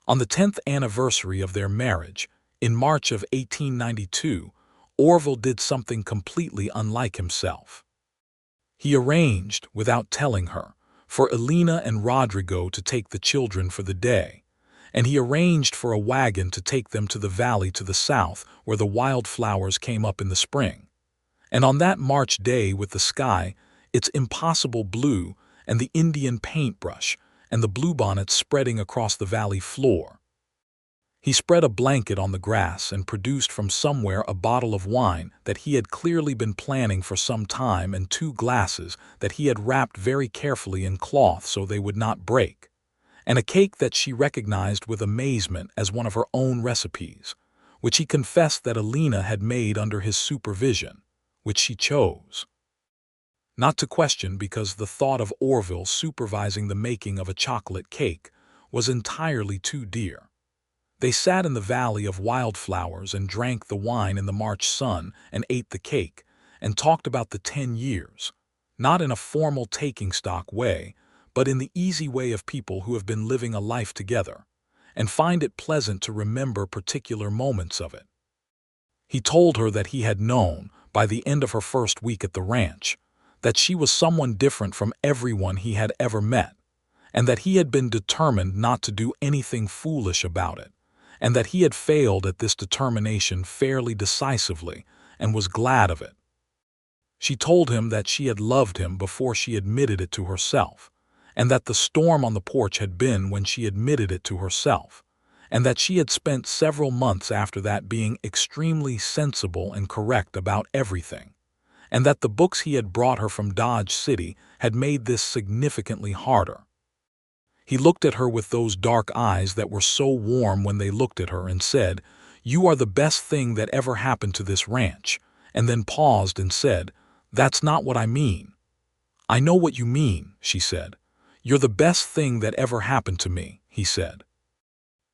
On the 10th anniversary of their marriage, in March of 1892, Orville did something completely unlike himself. He arranged, without telling her, for Elena and Rodrigo to take the children for the day, and he arranged for a wagon to take them to the valley to the south where the wildflowers came up in the spring. And on that March day with the sky, its impossible blue, and the Indian paintbrush, and the bluebonnets spreading across the valley floor. He spread a blanket on the grass and produced from somewhere a bottle of wine that he had clearly been planning for some time and 2 glasses that he had wrapped very carefully in cloth so they would not break, and a cake that she recognized with amazement as one of her own recipes, which he confessed that Elena had made under his supervision, which she chose not to question because the thought of Orville supervising the making of a chocolate cake was entirely too dear. They sat in the valley of wildflowers and drank the wine in the March sun and ate the cake and talked about the 10 years, not in a formal taking stock way, but in the easy way of people who have been living a life together and find it pleasant to remember particular moments of it. He told her that he had known, by the end of her first week at the ranch, that she was someone different from everyone he had ever met, and that he had been determined not to do anything foolish about it, and that he had failed at this determination fairly decisively and was glad of it. She told him that she had loved him before she admitted it to herself, and that the storm on the porch had been when she admitted it to herself, and that she had spent several months after that being extremely sensible and correct about everything, and that the books he had brought her from Dodge City had made this significantly harder. He looked at her with those dark eyes that were so warm when they looked at her and said, "You are the best thing that ever happened to this ranch," and then paused and said, "That's not what I mean." "I know what you mean," she said. "You're the best thing that ever happened to me," he said.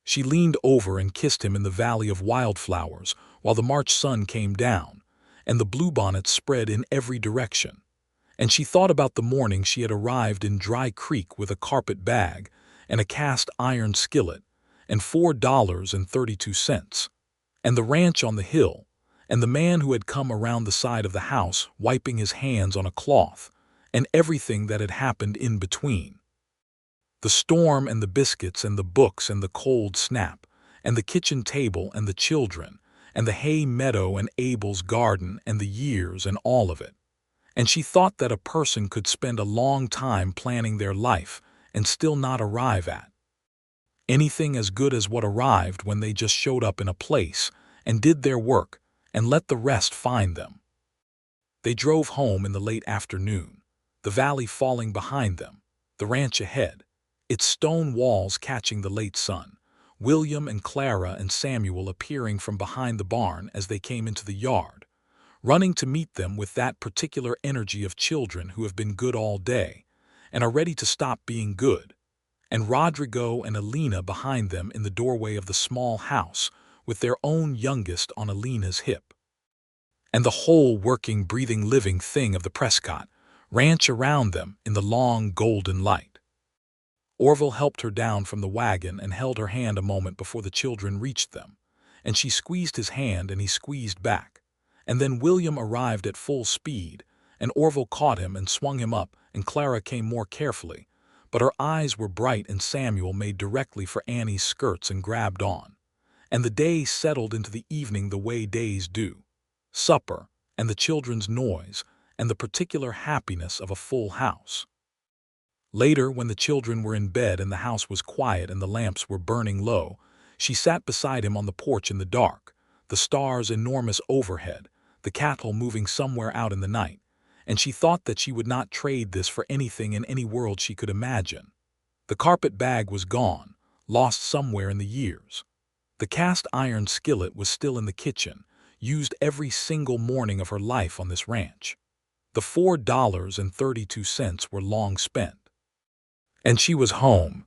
She leaned over and kissed him in the valley of wildflowers while the March sun came down, and the bluebonnets spread in every direction, and she thought about the morning she had arrived in Dry Creek with a carpet bag and a cast-iron skillet and $4.32, and the ranch on the hill, and the man who had come around the side of the house wiping his hands on a cloth, and everything that had happened in between. The storm and the biscuits and the books and the cold snap, and the kitchen table and the children, and the hay meadow and Abel's garden and the years and all of it. And she thought that a person could spend a long time planning their life and still not arrive at anything as good as what arrived when they just showed up in a place and did their work and let the rest find them. They drove home in the late afternoon, the valley falling behind them, the ranch ahead, its stone walls catching the late sun, William and Clara and Samuel appearing from behind the barn as they came into the yard, running to meet them with that particular energy of children who have been good all day and are ready to stop being good, and Rodrigo and Alina behind them in the doorway of the small house with their own youngest on Alina's hip. And the whole working, breathing, living thing of the Prescott ranch around them in the long golden light. Orville helped her down from the wagon and held her hand a moment before the children reached them, and she squeezed his hand and he squeezed back. And then William arrived at full speed, and Orville caught him and swung him up, and Clara came more carefully, but her eyes were bright and Samuel made directly for Annie's skirts and grabbed on. And the day settled into the evening the way days do. Supper, and the children's noise, and the particular happiness of a full house. Later, when the children were in bed and the house was quiet and the lamps were burning low, she sat beside him on the porch in the dark, the stars enormous overhead, the cattle moving somewhere out in the night, and she thought that she would not trade this for anything in any world she could imagine. The carpet bag was gone, lost somewhere in the years. The cast iron skillet was still in the kitchen, used every single morning of her life on this ranch. The $4.32 were long spent. And she was home,